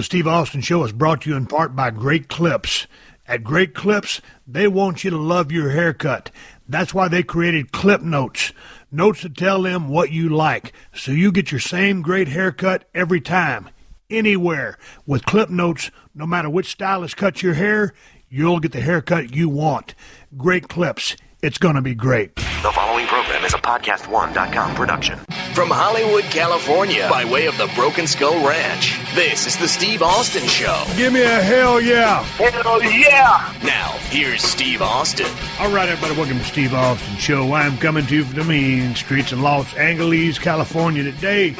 The Steve Austin Show is brought to you in part by Great Clips. At Great Clips, they want you to love your haircut. That's why they created Clip Notes. Notes that tell them what you like, so you get your same great haircut every time, anywhere. With Clip Notes, no matter which stylist cuts your hair, you'll get the haircut you want. Great Clips. It's going to be great. The following program is a podcast1.com production. From Hollywood, California, by way of the Broken Skull Ranch, this is the Steve Austin Show. Give me a hell yeah. Hell yeah. Now, here's Steve Austin. All right, everybody, welcome to Steve Austin Show. I'm coming to you from the mean streets of Los Angeles, California today.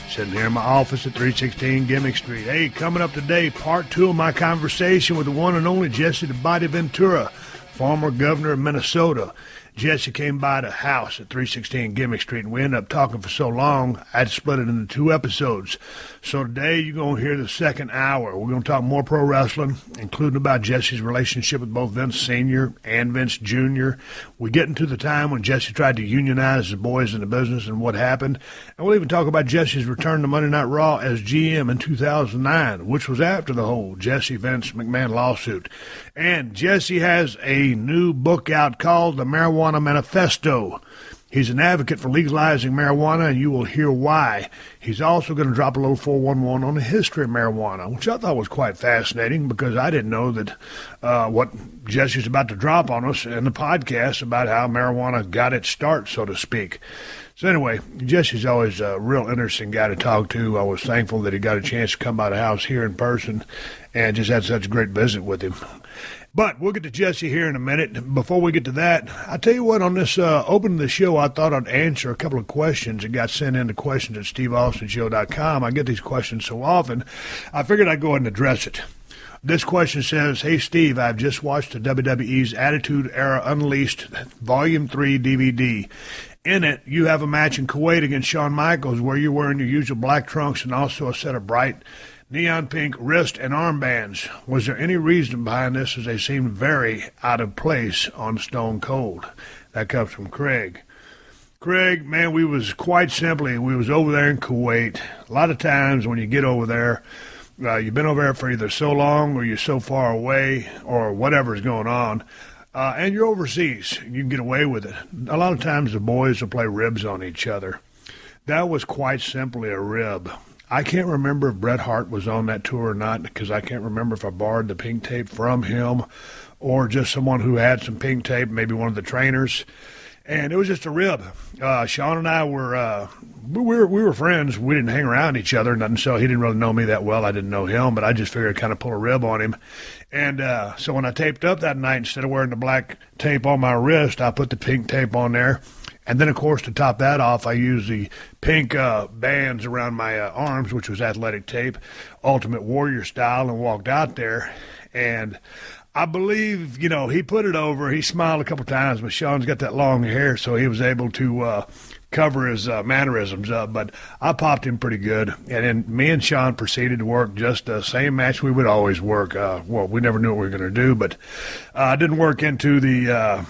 Sitting here in my office at 316 Gimmick Street. Hey, coming up today, part 2 of my conversation with the one and only Jesse the Body Ventura, former governor of Minnesota. Jesse came by the house at 316 Gimmick Street, and we ended up talking for so long, I had to split it into 2 episodes. So today, you're going to hear the second hour. We're going to talk more pro wrestling, including about Jesse's relationship with both Vince Sr. and Vince Jr. We get into the time when Jesse tried to unionize the boys in the business and what happened. And we'll even talk about Jesse's return to Monday Night Raw as GM in 2009, which was after the whole Jesse-Vince McMahon lawsuit. And Jesse has a new book out called The Marijuana Manifesto. He's an advocate for legalizing marijuana, and you will hear why. He's also going to drop a little 411 on the history of marijuana, which I thought was quite fascinating because I didn't know that what Jesse's about to drop on us in the podcast about how marijuana got its start, so to speak. So anyway, Jesse's always a real interesting guy to talk to. I was thankful that he got a chance to come by the house here in person and just had such a great visit with him. But we'll get to Jesse here in a minute. Before we get to that, I tell you what, on this opening of the show, I thought I'd answer a couple of questions that got sent in to questions at SteveAustinShow.com. I get these questions so often, I figured I'd go ahead and address it. This question says, "Hey, Steve, I've just watched the WWE's Attitude Era Unleashed Volume 3 DVD. In it, you have a match in Kuwait against Shawn Michaels where you're wearing your usual black trunks and also a set of bright neon pink wrist and armbands. Was there any reason behind this, as they seemed very out of place on Stone Cold?" That comes from Craig. Craig, man, we was over there in Kuwait. A lot of times when you get over there, you've been over there for either so long or you're so far away or whatever's going on, and you're overseas. You can get away with it. A lot of times the boys will play ribs on each other. That was quite simply a rib. I can't remember if Bret Hart was on that tour or not, because I can't remember if I borrowed the pink tape from him or just someone who had some pink tape, maybe one of the trainers. And it was just a rib. Sean and I we were friends. We didn't hang around each other, nothing, so he didn't really know me that well. I didn't know him, but I just figured I'd kind of pull a rib on him. And so when I taped up that night, instead of wearing the black tape on my wrist, I put the pink tape on there. And then, of course, to top that off, I used the pink bands around my arms, which was athletic tape, Ultimate Warrior style, and walked out there. And I believe, he put it over. He smiled a couple times, but Sean's got that long hair, so he was able to cover his mannerisms up. But I popped him pretty good. And then me and Sean proceeded to work just the same match we would always work. We never knew what we were going to do, but I didn't work into the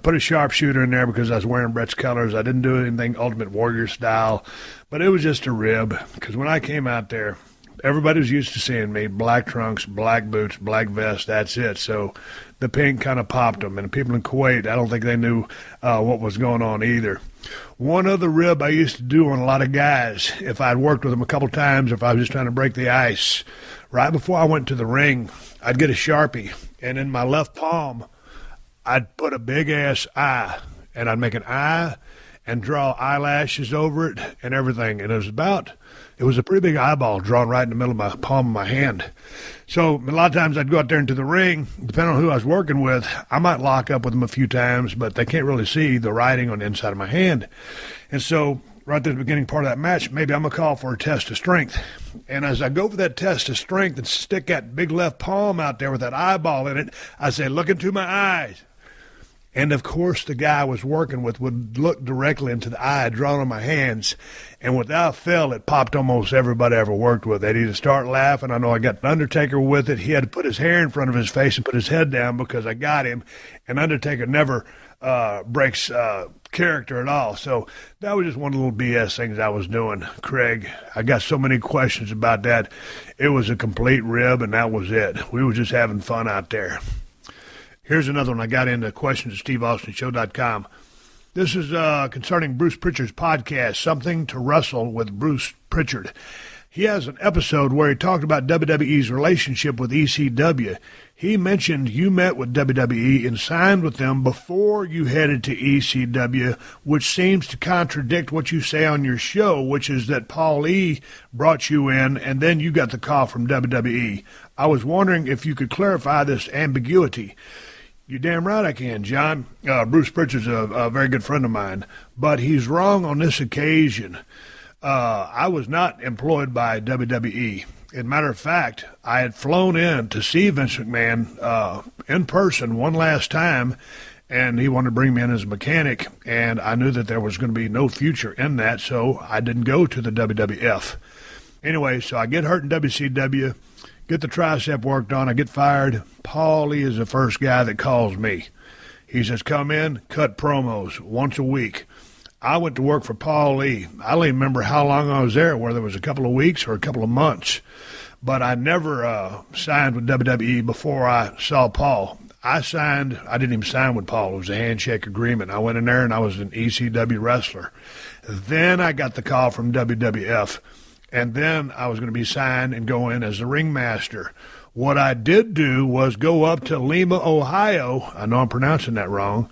put a sharpshooter in there because I was wearing Bret's colors. I didn't do anything Ultimate Warrior style, but it was just a rib because when I came out there, everybody was used to seeing me, black trunks, black boots, black vest, that's it. So the pink kind of popped them. And the people in Kuwait, I don't think they knew what was going on either. One other rib I used to do on a lot of guys, if I'd worked with them a couple times, or if I was just trying to break the ice, right before I went to the ring, I'd get a Sharpie, and in my left palm, I'd put a big-ass eye, and I'd make an eye and draw eyelashes over it and everything. And it was a pretty big eyeball drawn right in the middle of my palm of my hand. So a lot of times I'd go out there into the ring, depending on who I was working with, I might lock up with them a few times, but they can't really see the writing on the inside of my hand. And so right at the beginning part of that match, maybe I'm going to call for a test of strength. And as I go for that test of strength and stick that big left palm out there with that eyeball in it, I say, "Look into my eyes." And, of course, the guy I was working with would look directly into the eye drawn on my hands. And without fail, it popped almost everybody I ever worked with. They'd either start laughing. I know I got the Undertaker with it. He had to put his hair in front of his face and put his head down because I got him. And Undertaker never breaks character at all. So that was just one of the little BS things I was doing, Craig. I got so many questions about that. It was a complete rib, and that was it. We were just having fun out there. Here's another one I got into questions at SteveAustinShow.com. This is concerning Bruce Pritchard's podcast, Something to Wrestle with Bruce Pritchard. He has an episode where he talked about WWE's relationship with ECW. He mentioned you met with WWE and signed with them before you headed to ECW, which seems to contradict what you say on your show, which is that Paul E. brought you in and then you got the call from WWE. I was wondering if you could clarify this ambiguity. You're damn right I can, John. Bruce Pritchard's a very good friend of mine, but he's wrong on this occasion. I was not employed by WWE. As a matter of fact, I had flown in to see Vince McMahon in person one last time, and he wanted to bring me in as a mechanic, and I knew that there was going to be no future in that, so I didn't go to the WWF. Anyway, so I get hurt in WCW, get the tricep worked on, I get fired. Paul Lee is the first guy that calls me. He says, come in, cut promos once a week. I went to work for Paul Lee. I don't even remember how long I was there, whether it was a couple of weeks or a couple of months. But I never signed with WWE before I saw Paul. I didn't even sign with Paul. It was a handshake agreement. I went in there and I was an ECW wrestler. Then I got the call from WWF. And then I was going to be signed and go in as the ringmaster. What I did do was go up to Lima, Ohio. I know I'm pronouncing that wrong.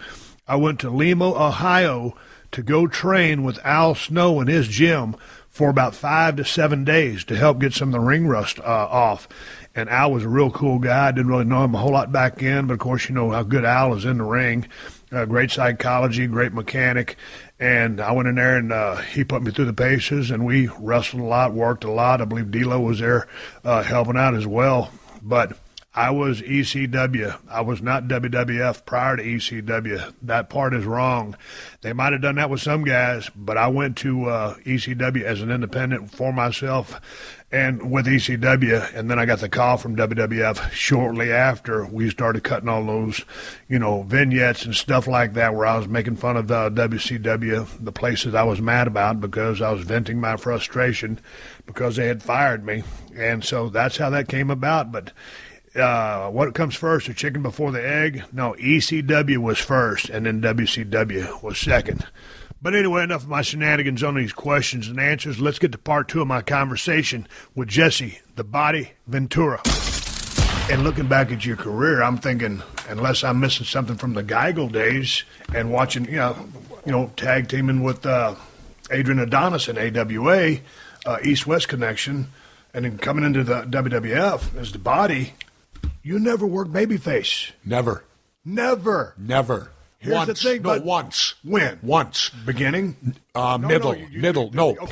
I went to Lima, Ohio, to go train with Al Snow in his gym for about 5 to 7 days to help get some of the ring rust off. And Al was a real cool guy. I didn't really know him a whole lot back then, but of course you know how good Al is in the ring. Great psychology, great mechanic. And I went in there and he put me through the paces, and we wrestled a lot, worked a lot. I believe D'Lo was there helping out as well. But I was ECW. I was not WWF prior to ECW. That part is wrong. They might have done that with some guys, but I went to ECW as an independent for myself and with ECW, and then I got the call from WWF shortly after we started cutting all those, vignettes and stuff like that where I was making fun of WCW, the places I was mad about because I was venting my frustration because they had fired me. And so that's how that came about. But what comes first, the chicken before the egg? No, ECW was first, and then WCW was second. But anyway, enough of my shenanigans on these questions and answers. Let's get to part 2 of my conversation with Jesse, the Body Ventura. And looking back at your career, I'm thinking, unless I'm missing something from the Geigel days and watching, tag teaming with Adrian Adonis in AWA, East-West Connection, and then coming into the WWF as the Body, you never worked babyface. Never. Never. Here's once. The thing. No, once. When? Once. Beginning? Middle. No, okay.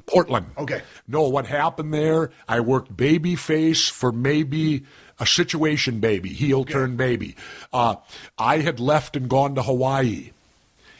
Portland. Okay. No, what happened there, I worked babyface for maybe a situation baby, heel turn baby. I had left and gone to Hawaii,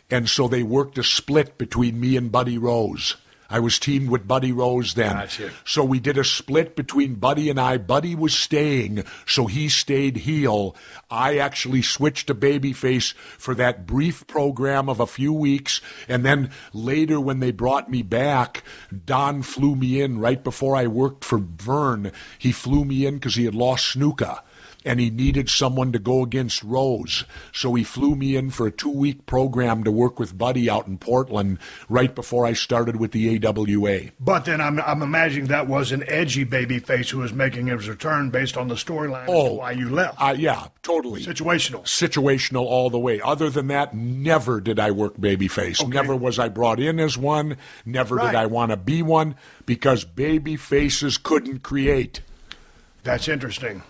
and so they worked a split between me and Buddy Rose. I was teamed with Buddy Rose then. Gotcha. So we did a split between Buddy and I. Buddy was staying, so he stayed heel. I actually switched to babyface for that brief program of a few weeks. And then later when they brought me back, Don flew me in right before I worked for Vern. He flew me in because he had lost Snuka, and he needed someone to go against Rose. So he flew me in for a 2-week program to work with Buddy out in Portland right before I started with the AWA. But then I'm imagining that was an edgy babyface who was making his return based on the storyline as to why you left. Yeah, totally. Situational all the way. Other than that, never did I work babyface. Okay. Never was I brought in as one. Never did I want to be one because babyfaces couldn't create. That's interesting.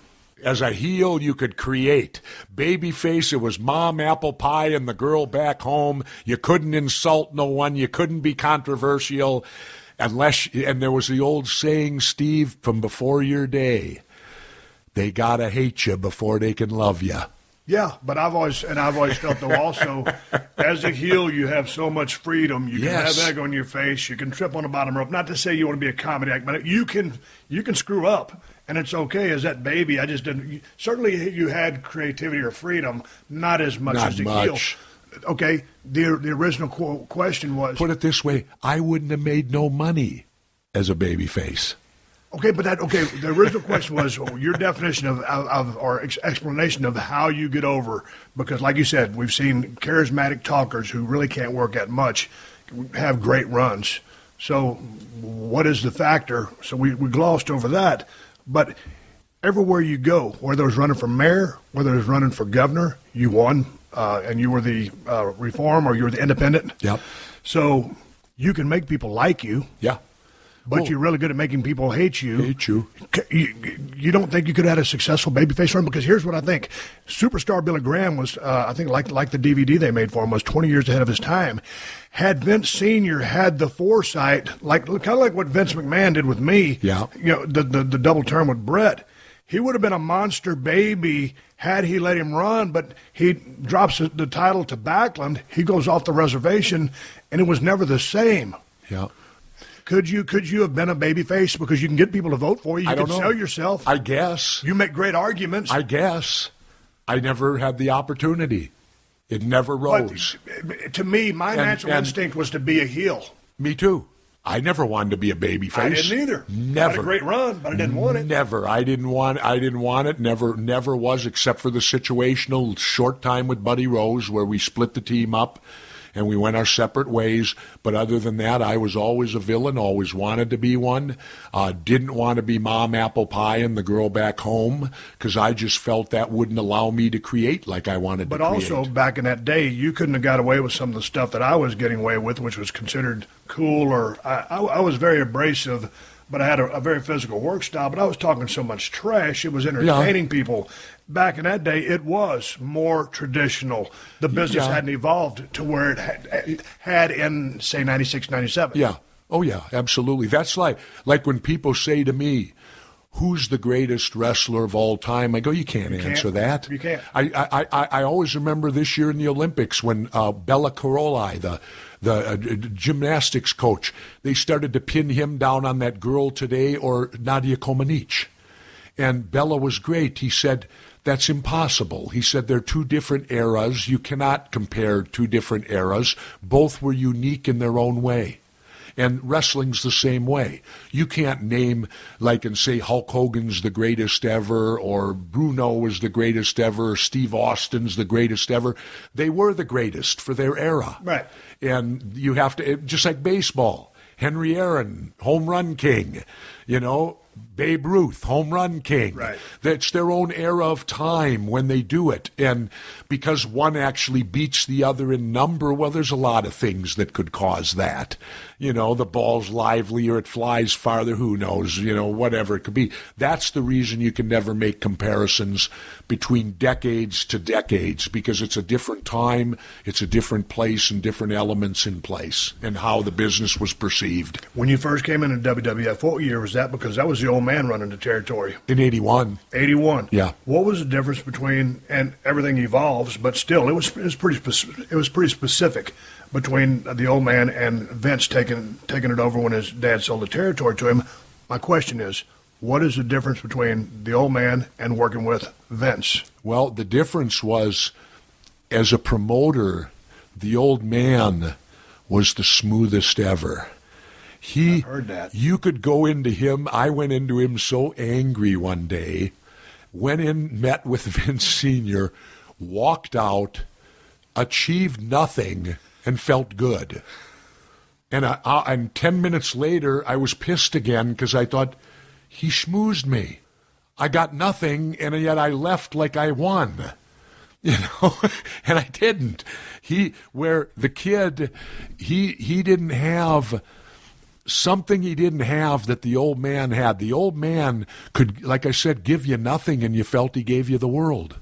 As a heel, you could create. Babyface, it was mom, apple pie, and the girl back home. You couldn't insult no one. You couldn't be controversial. And there was the old saying, Steve, from before your day, they gotta hate you before they can love you. Yeah, but I've always felt though also, as a heel, you have so much freedom. You can have egg on your face. You can trip on the bottom rope. Not to say you want to be a comedy act, but you can screw up, and it's okay. As that baby, I just didn't. Certainly, you had creativity or freedom, not as much as a heel. Okay, the original question was. Put it this way: I wouldn't have made no money as a baby face. Okay, but the original question was your definition of or explanation of how you get over, because like you said, we've seen charismatic talkers who really can't work that much have great runs. So what is the factor? So we glossed over that, but everywhere you go, whether it was running for mayor, whether it was running for governor, you won, and you were the reform or you were the independent. Yep. So you can make people like you. Yeah. But you're really good at making people hate you. Hate you. You don't think you could have had a successful babyface run? Because here's what I think. Superstar Billy Graham was, I think, like the DVD they made for him, was 20 years ahead of his time. Had Vince Sr. had the foresight, kind of like what Vince McMahon did with me, the double term with Brett, he would have been a monster baby had he let him run, but he drops the title to Backlund. He goes off the reservation, and it was never the same. Yeah. Could you have been a babyface because you can get people to vote for you? You can sell yourself. I guess. You make great arguments. I guess. I never had the opportunity. It never rose. But to me, my natural instinct was to be a heel. Me too. I never wanted to be a babyface. I didn't either. Never. I had a great run, but I didn't want it. Never. I didn't want it. Never was, except for the situational short time with Buddy Rose where we split the team up and we went our separate ways. But other than that, I was always a villain, always wanted to be one. Didn't want to be Mom Apple Pie and the girl back home because I just felt that wouldn't allow me to create like I wanted to create. But also, back in that day, you couldn't have got away with some of the stuff that I was getting away with, which was considered cool, or I was very abrasive, but I had a very physical work style. But I was talking so much trash, it was entertaining people. Back in that day, it was more traditional. The business hadn't evolved to where it had in, say, 96, 97. Yeah. Oh, yeah, absolutely. That's like when people say to me, who's the greatest wrestler of all time? I go, you can't answer that. You can't. I always remember this year in the Olympics when Bella Caroli, the gymnastics coach, they started to pin him down on that girl today or Nadia Comaneci. And Bella was great. He said, that's impossible. He said they're two different eras. You cannot compare two different eras. Both were unique in their own way. And wrestling's the same way. You can't name, and say Hulk Hogan's the greatest ever, or Bruno was the greatest ever, or Steve Austin's the greatest ever. They were the greatest for their era. Right. And you have to, just like baseball, Henry Aaron, home run king, Babe Ruth, home run king. Right. That's their own era of time when they do it. And because one actually beats the other in number, well, there's a lot of things that could cause that. The ball's lively or it flies farther, who knows, whatever it could be. That's the reason you can never make comparisons between decades to decades, because it's a different time, it's a different place, and different elements in place, and how the business was perceived. When you first came into WWF, what year was that? Because that was the old man running the territory. In 81. 81. Yeah. What was the difference between, and everything evolves, but still, it was pretty specific between the old man and Vince taking it over when his dad sold the territory to him. My question is, what is the difference between the old man and working with Vince? Well, the difference was, as a promoter, the old man was the smoothest ever. I've heard that. You could go into him. I went into him so angry one day, went in, met with Vince Sr., walked out, achieved nothing, and felt good. And 10 minutes later, I was pissed again because I thought, he schmoozed me. I got nothing, and yet I left like I won. And I didn't. Where the kid, he didn't have something he didn't have that the old man had. The old man could, like I said, give you nothing, and you felt he gave you the world.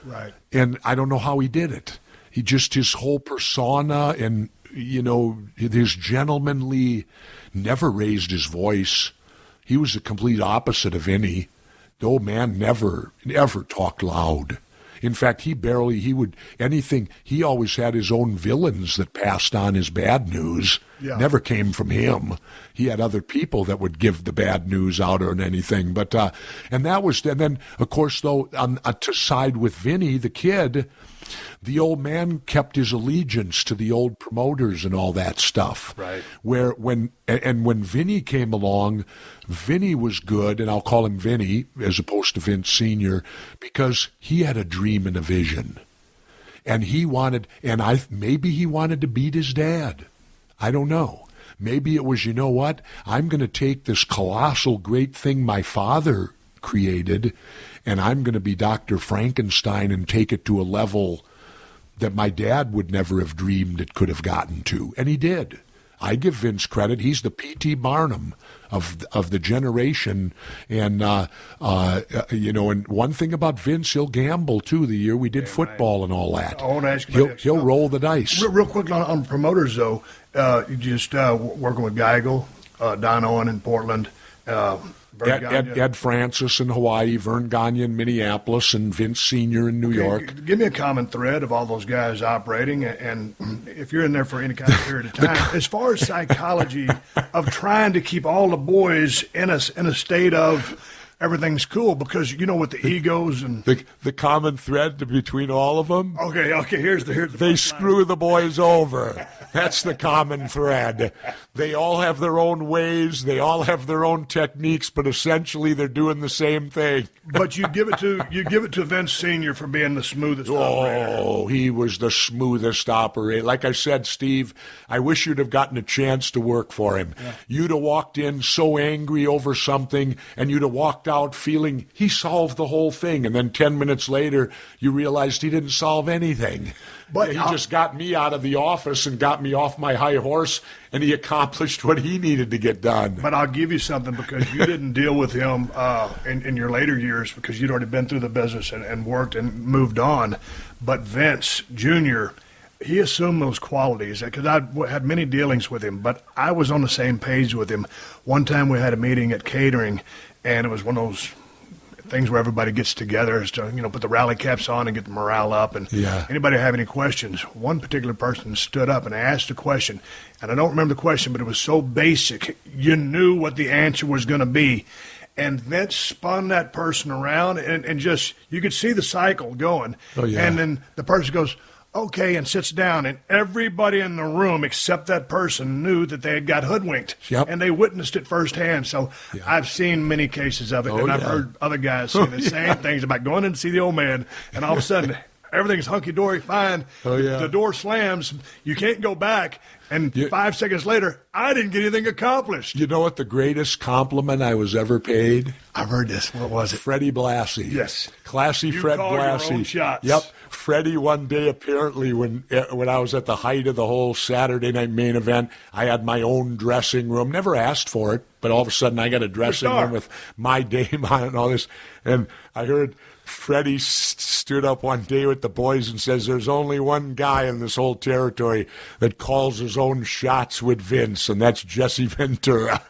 Right. And I don't know how he did it. His whole persona and, his gentlemanly, never raised his voice. He was the complete opposite of any. The old man never talked loud. In fact, he always had his own villains that passed on his bad news. Yeah. Never came from him. He had other people that would give the bad news out or anything. But and then of course though to side with Vinny the kid, the old man kept his allegiance to the old promoters and all that stuff. Right. When Vinny came along, Vinny was good, and I'll call him Vinny as opposed to Vince Sr. because he had a dream and a vision, and maybe he wanted to beat his dad. I don't know. Maybe it was, you know what? I'm going to take this colossal great thing my father created, and I'm going to be Dr. Frankenstein and take it to a level that my dad would never have dreamed it could have gotten to. And he did. I give Vince credit. He's the P.T. Barnum of the generation. And, and one thing about Vince, he'll gamble, too, the year we did football and all that. I want to ask you he'll roll the dice. Real quick on promoters, though. You just working with Geigel, Don Owen in Portland, Ed Francis in Hawaii, Vern Gagne in Minneapolis, and Vince Sr. in New York. Give me a common thread of all those guys operating, and if you're in there for any kind of period of time, as far as psychology of trying to keep all the boys in a state of everything's cool, because with the egos and the common thread between all of them. Okay. Here's the they screw the boys over. That's the common thread. They all have their own ways. They all have their own techniques, but essentially they're doing the same thing. But you give it to Vince Sr. for being the smoothest operator. Oh, he was the smoothest operator. Like I said, Steve, I wish you'd have gotten a chance to work for him. Yeah. You'd have walked in so angry over something, and you'd have walked out feeling he solved the whole thing, and then 10 minutes later you realized he didn't solve anything. But he just got me out of the office and got me off my high horse, and he accomplished what he needed to get done. But I'll give you something, because you didn't deal with him in your later years, because you'd already been through the business and worked and moved on. But Vince Jr., he assumed those qualities, because I had many dealings with him, but I was on the same page with him. One time we had a meeting at catering, and it was one of those things where everybody gets together to, put the rally caps on and get the morale up. And anybody have any questions? One particular person stood up and asked a question, and I don't remember the question, but it was so basic, you knew what the answer was going to be. And Vince spun that person around, and just, you could see the cycle going. Oh, yeah. And then the person goes, okay, and sits down, and everybody in the room except that person knew that they had got hoodwinked. Yep. And they witnessed it firsthand. So I've seen many cases of it, and I've heard other guys say the same things about going in to see the old man, and all of a sudden everything's hunky-dory, fine. The door slams, you can't go back, and 5 seconds later, I didn't get anything accomplished. You know what the greatest compliment I was ever paid? I've heard this. What was it? Freddie Blassie. Yes. Classy Fred Blassie. Your own shots. Yep. Freddie, one day, apparently, when I was at the height of the whole Saturday night main event, I had my own dressing room. Never asked for it, but all of a sudden I got a dressing room with my name on it and all this. And I heard Freddie stood up one day with the boys and says, there's only one guy in this whole territory that calls his own shots with Vince, and that's Jesse Ventura.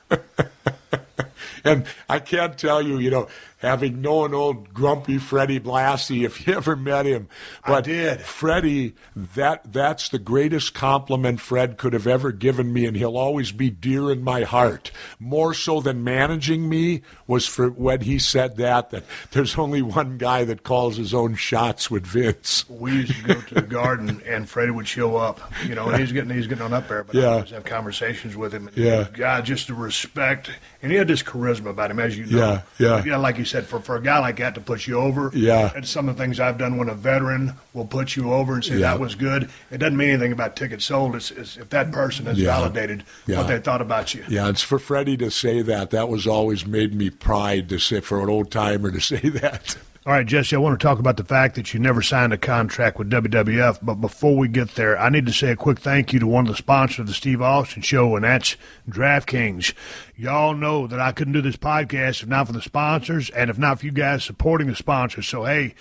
And I can't tell you, having known old grumpy Freddie Blassie, if you ever met him. But I did. Freddie, that's the greatest compliment Fred could have ever given me, and he'll always be dear in my heart. More so than managing me was for when he said that there's only one guy that calls his own shots with Vince. We used to go to the Garden, and Freddie would show up, and he's getting on up there, but I always have conversations with him. And God, just the respect, and he had this charisma about him, as you know. Yeah. Like you said, for a guy like that to put you over, and some of the things I've done when a veteran will put you over and say that was good, it doesn't mean anything about tickets sold. It's if that person has validated what they thought about you. Yeah, it's for Freddie to say that. That was always made me pride to say, for an old timer to say that. All right, Jesse, I want to talk about the fact that you never signed a contract with WWF, but before we get there, I need to say a quick thank you to one of the sponsors of the Steve Austin Show, and that's DraftKings. Y'all know that I couldn't do this podcast if not for the sponsors, and if not for you guys supporting the sponsors. So, hey,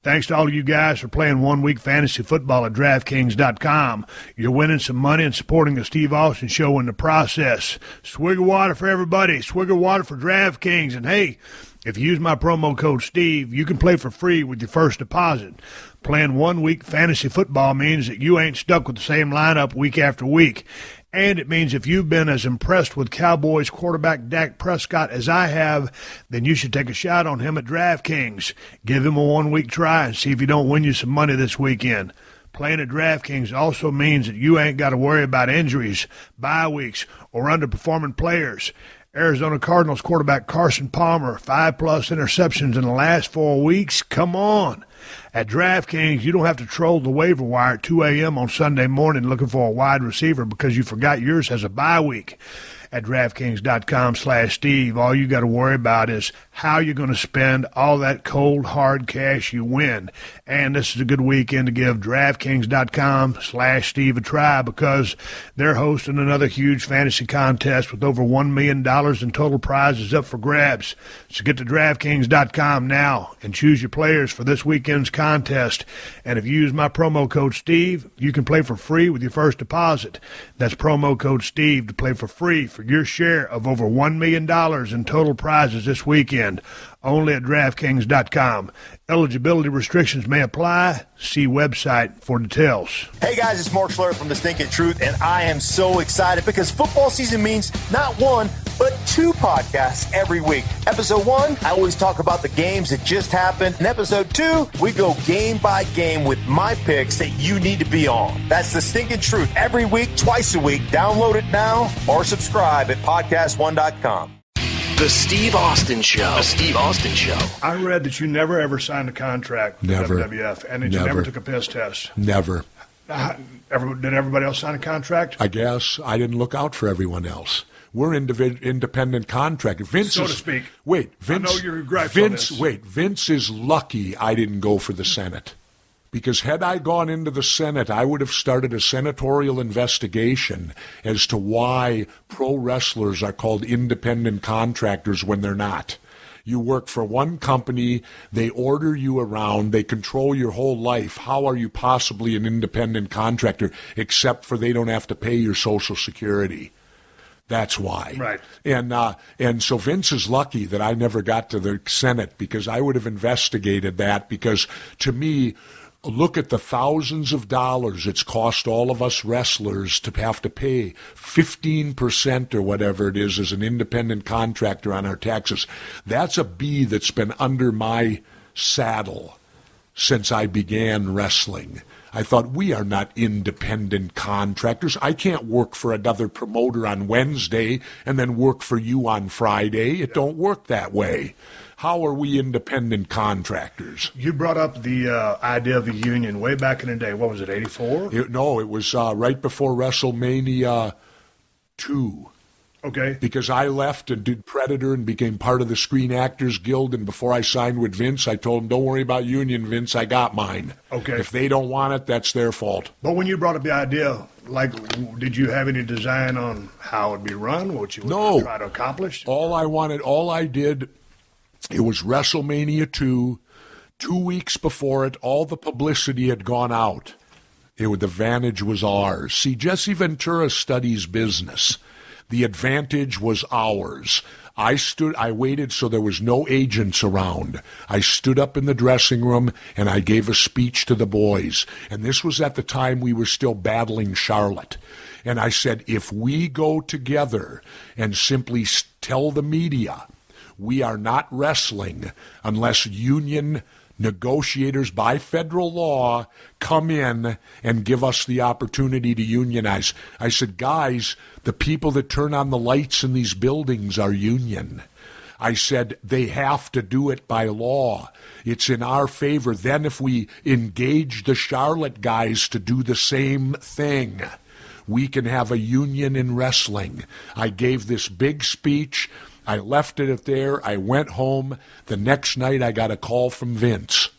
thanks to all of you guys for playing 1 week fantasy football at DraftKings.com. You're winning some money and supporting the Steve Austin Show in the process. Swig of water for everybody. Swig of water for DraftKings. And, hey, If you use my promo code Steve, you can play for free with your first deposit. Playing 1 week fantasy football means that you ain't stuck with the same lineup week after week. And it means if you've been as impressed with Cowboys quarterback Dak Prescott as I have, then you should take a shot on him at DraftKings. Give him a 1 week try and see if he don't win you some money this weekend. Playing at DraftKings also means that you ain't got to worry about injuries, bye weeks, or underperforming players. Arizona Cardinals quarterback Carson Palmer, 5+ interceptions in the last 4 weeks. Come on. At DraftKings, you don't have to troll the waiver wire at 2 a.m. on Sunday morning looking for a wide receiver because you forgot yours has a bye week. At DraftKings.com/Steve, all you got to worry about is how you're going to spend all that cold, hard cash you win. And this is a good weekend to give DraftKings.com/Steve a try because they're hosting another huge fantasy contest with over $1 million in total prizes up for grabs. So get to DraftKings.com now and choose your players for this weekend's contest. And if you use my promo code Steve, you can play for free with your first deposit. That's promo code Steve to play for free for your share of over $1 million in total prizes this weekend, only at DraftKings.com. Eligibility restrictions may apply. See website for details. Hey guys, it's Mark Schlereth from The Stinking Truth, and I am so excited because football season means not one, but 2 podcasts every week. Episode 1, I always talk about the games that just happened. In episode 2, we go game by game with my picks that you need to be on. That's The Stinking Truth every week, twice a week. Download it now or subscribe at podcast1.com. The Steve Austin Show. The Steve Austin Show. I read that you never ever signed a contract with WWF and that you never took a piss test. Never. Did everybody else sign a contract? I guess I didn't look out for everyone else. We're independent contractors. Vince so is, to speak. Wait, Vince. I know you're gripes Vince. on this. Wait, Vince is lucky I didn't go for the Senate, because had I gone into the Senate, I would have started a senatorial investigation as to why pro wrestlers are called independent contractors when they're not. You work for one company, they order you around, they control your whole life. How are you possibly an independent contractor except for they don't have to pay your Social Security? That's why. Right. And so Vince is lucky that I never got to the Senate, because I would have investigated that, because to me, look at the thousands of dollars it's cost all of us wrestlers to have to pay 15% or whatever it is as an independent contractor on our taxes. That's a bee that's been under my saddle since I began wrestling. I thought, we are not independent contractors. I can't work for another promoter on Wednesday and then work for you on Friday. It don't work that way. How are we independent contractors? You brought up the idea of a union way back in the day. What was it, 84? No, it was right before WrestleMania 2. Okay. Because I left and did Predator and became part of the Screen Actors Guild, and before I signed with Vince, I told him, don't worry about union, Vince, I got mine. Okay. If they don't want it, that's their fault. But when you brought up the idea, like, did you have any design on how it would be run, what you would try to accomplish? All I did, it was WrestleMania 2. 2 weeks before it, all the publicity had gone out. The advantage was ours. See, Jesse Ventura studies business. The advantage was ours. I waited so there was no agents around. I stood up in the dressing room and I gave a speech to the boys. And this was at the time we were still battling Charlotte. And I said, if we go together and simply tell the media we are not wrestling unless union negotiators by federal law come in and give us the opportunity to unionize. I said, guys, the people that turn on the lights in these buildings are union. I said, they have to do it by law. It's in our favor. Then if we engage the Charlotte guys to do the same thing, we can have a union in wrestling. I gave this big speech. I left it there. I went home. The next night I got a call from Vince,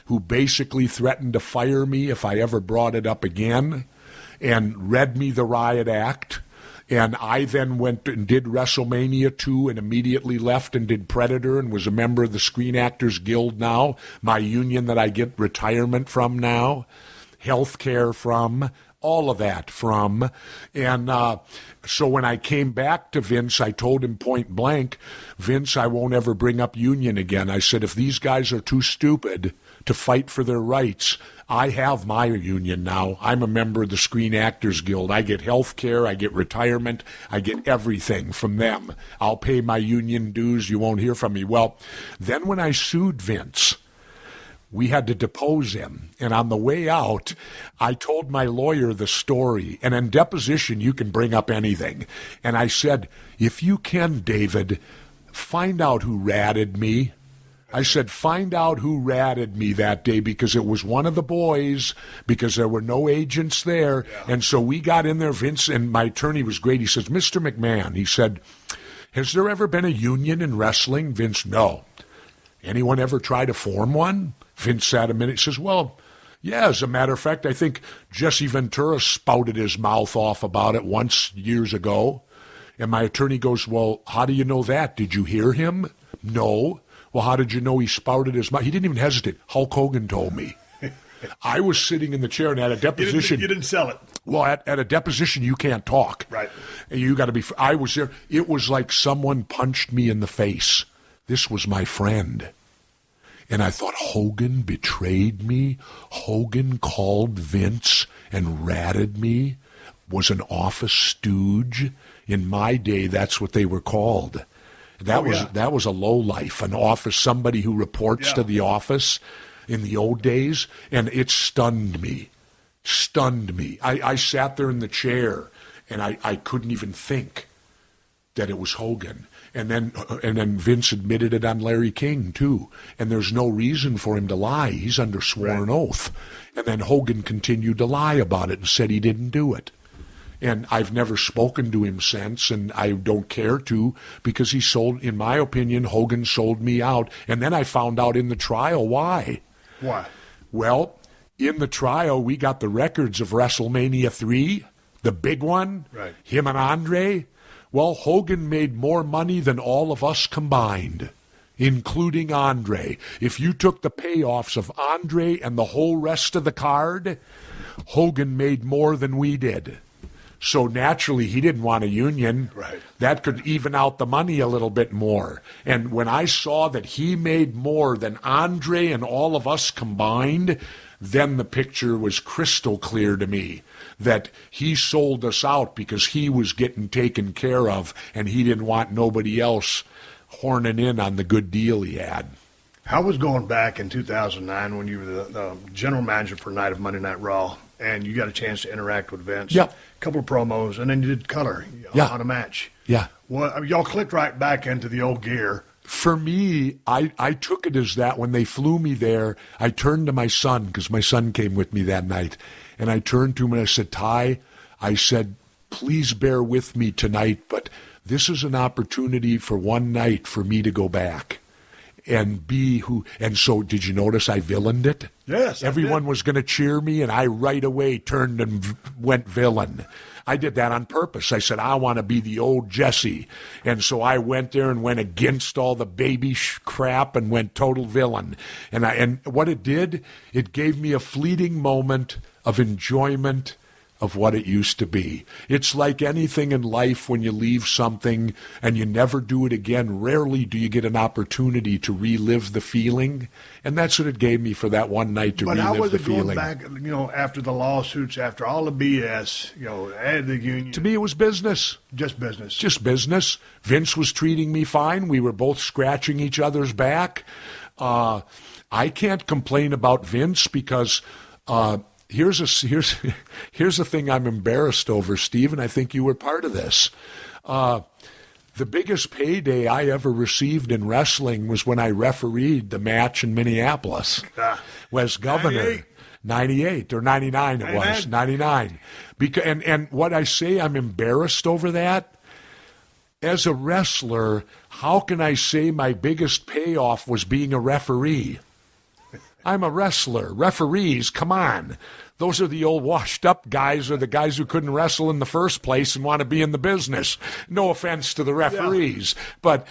who basically threatened to fire me if I ever brought it up again, and read me the riot act. And I then went and did WrestleMania 2 and immediately left and did Predator and was a member of the Screen Actors Guild now, my union that I get retirement from now, health care from, all of that from. And so when I came back to Vince, I told him point blank, Vince, I won't ever bring up union again. I said, if these guys are too stupid to fight for their rights, I have my union now. I'm a member of the Screen Actors Guild. I get health care, I get retirement, I get everything from them. I'll pay my union dues. You won't hear from me. Well, then when I sued Vince, we had to depose him. And on the way out, I told my lawyer the story. And in deposition, you can bring up anything. And I said, if you can, David, find out who ratted me. I said, find out who ratted me that day, because it was one of the boys, because there were no agents there. Yeah. And so we got in there, Vince, and my attorney was great. He says, Mr. McMahon, he said, has there ever been a union in wrestling? Vince, no. Anyone ever try to form one? Vince sat a minute, says, well, yeah, as a matter of fact, I think Jesse Ventura spouted his mouth off about it once years ago. And my attorney goes, well, how do you know that? Did you hear him? No. Well, how did you know he spouted his mouth? He didn't even hesitate. Hulk Hogan told me. I was sitting in the chair and at a deposition. You didn't sell it. Well, at a deposition, you can't talk. Right. And you got to be. I was there. It was like someone punched me in the face. This was my friend. And I thought, Hogan betrayed me. Hogan called Vince and ratted me. Was an office stooge. In my day, that's what they were called. That was a lowlife, an office, somebody who reports to the office in the old days, and it stunned me. I sat there in the chair, and I couldn't even think that it was Hogan. And then Vince admitted it on Larry King, too. And there's no reason for him to lie. He's under sworn oath. And then Hogan continued to lie about it and said he didn't do it. And I've never spoken to him since, and I don't care to, because he sold, in my opinion, Hogan sold me out. And then I found out in the trial why. Why? Well, in the trial, we got the records of WrestleMania 3, the big one, right. Him and Andre. Well, Hogan made more money than all of us combined, including Andre. If you took the payoffs of Andre and the whole rest of the card, Hogan made more than we did. So naturally, he didn't want a union. Right. That could even out the money a little bit more. And when I saw that he made more than Andre and all of us combined, then the picture was crystal clear to me that he sold us out because he was getting taken care of and he didn't want nobody else horning in on the good deal he had. How was going back in 2009 when you were the general manager for Night of Monday Night Raw and you got a chance to interact with Vince? Yep. A couple of promos, and then you did color on a match. Yeah. Well, I mean, y'all clicked right back into the old gear. For me, I took it as that when they flew me there, I turned to my son, because my son came with me that night, and I turned to him and I said, Ty, I said, please bear with me tonight, but this is an opportunity for one night for me to go back and be who. And so did you notice I villained it? Yes. Everyone was going to cheer me, and I right away turned and went villain. I did that on purpose. I said, I want to be the old Jesse. And so I went there and went against all the baby crap and went total villain. And what it did, it gave me a fleeting moment of enjoyment of what it used to be. It's like anything in life when you leave something and you never do it again. Rarely do you get an opportunity to relive the feeling. And that's what it gave me for that one night to relive the feeling. But how was it going back, after the lawsuits, after all the BS, add the union? To me, it was business. Just business. Just business. Vince was treating me fine. We were both scratching each other's back. I can't complain about Vince because here's a thing I'm embarrassed over, Steve, and I think you were part of this. The biggest payday I ever received in wrestling was when I refereed the match in Minneapolis. Was governor. 98 or 99 it was. 99. And what I say, I'm embarrassed over that. As a wrestler, how can I say my biggest payoff was being a referee? I'm a wrestler. Referees, come on. Those are the old washed-up guys or the guys who couldn't wrestle in the first place and want to be in the business. No offense to the referees. Yeah. But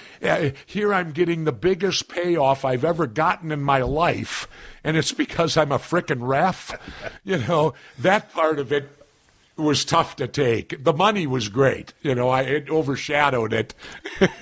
here I'm getting the biggest payoff I've ever gotten in my life, and it's because I'm a frickin' ref. That part of it, was tough to take. The money was great. It overshadowed it.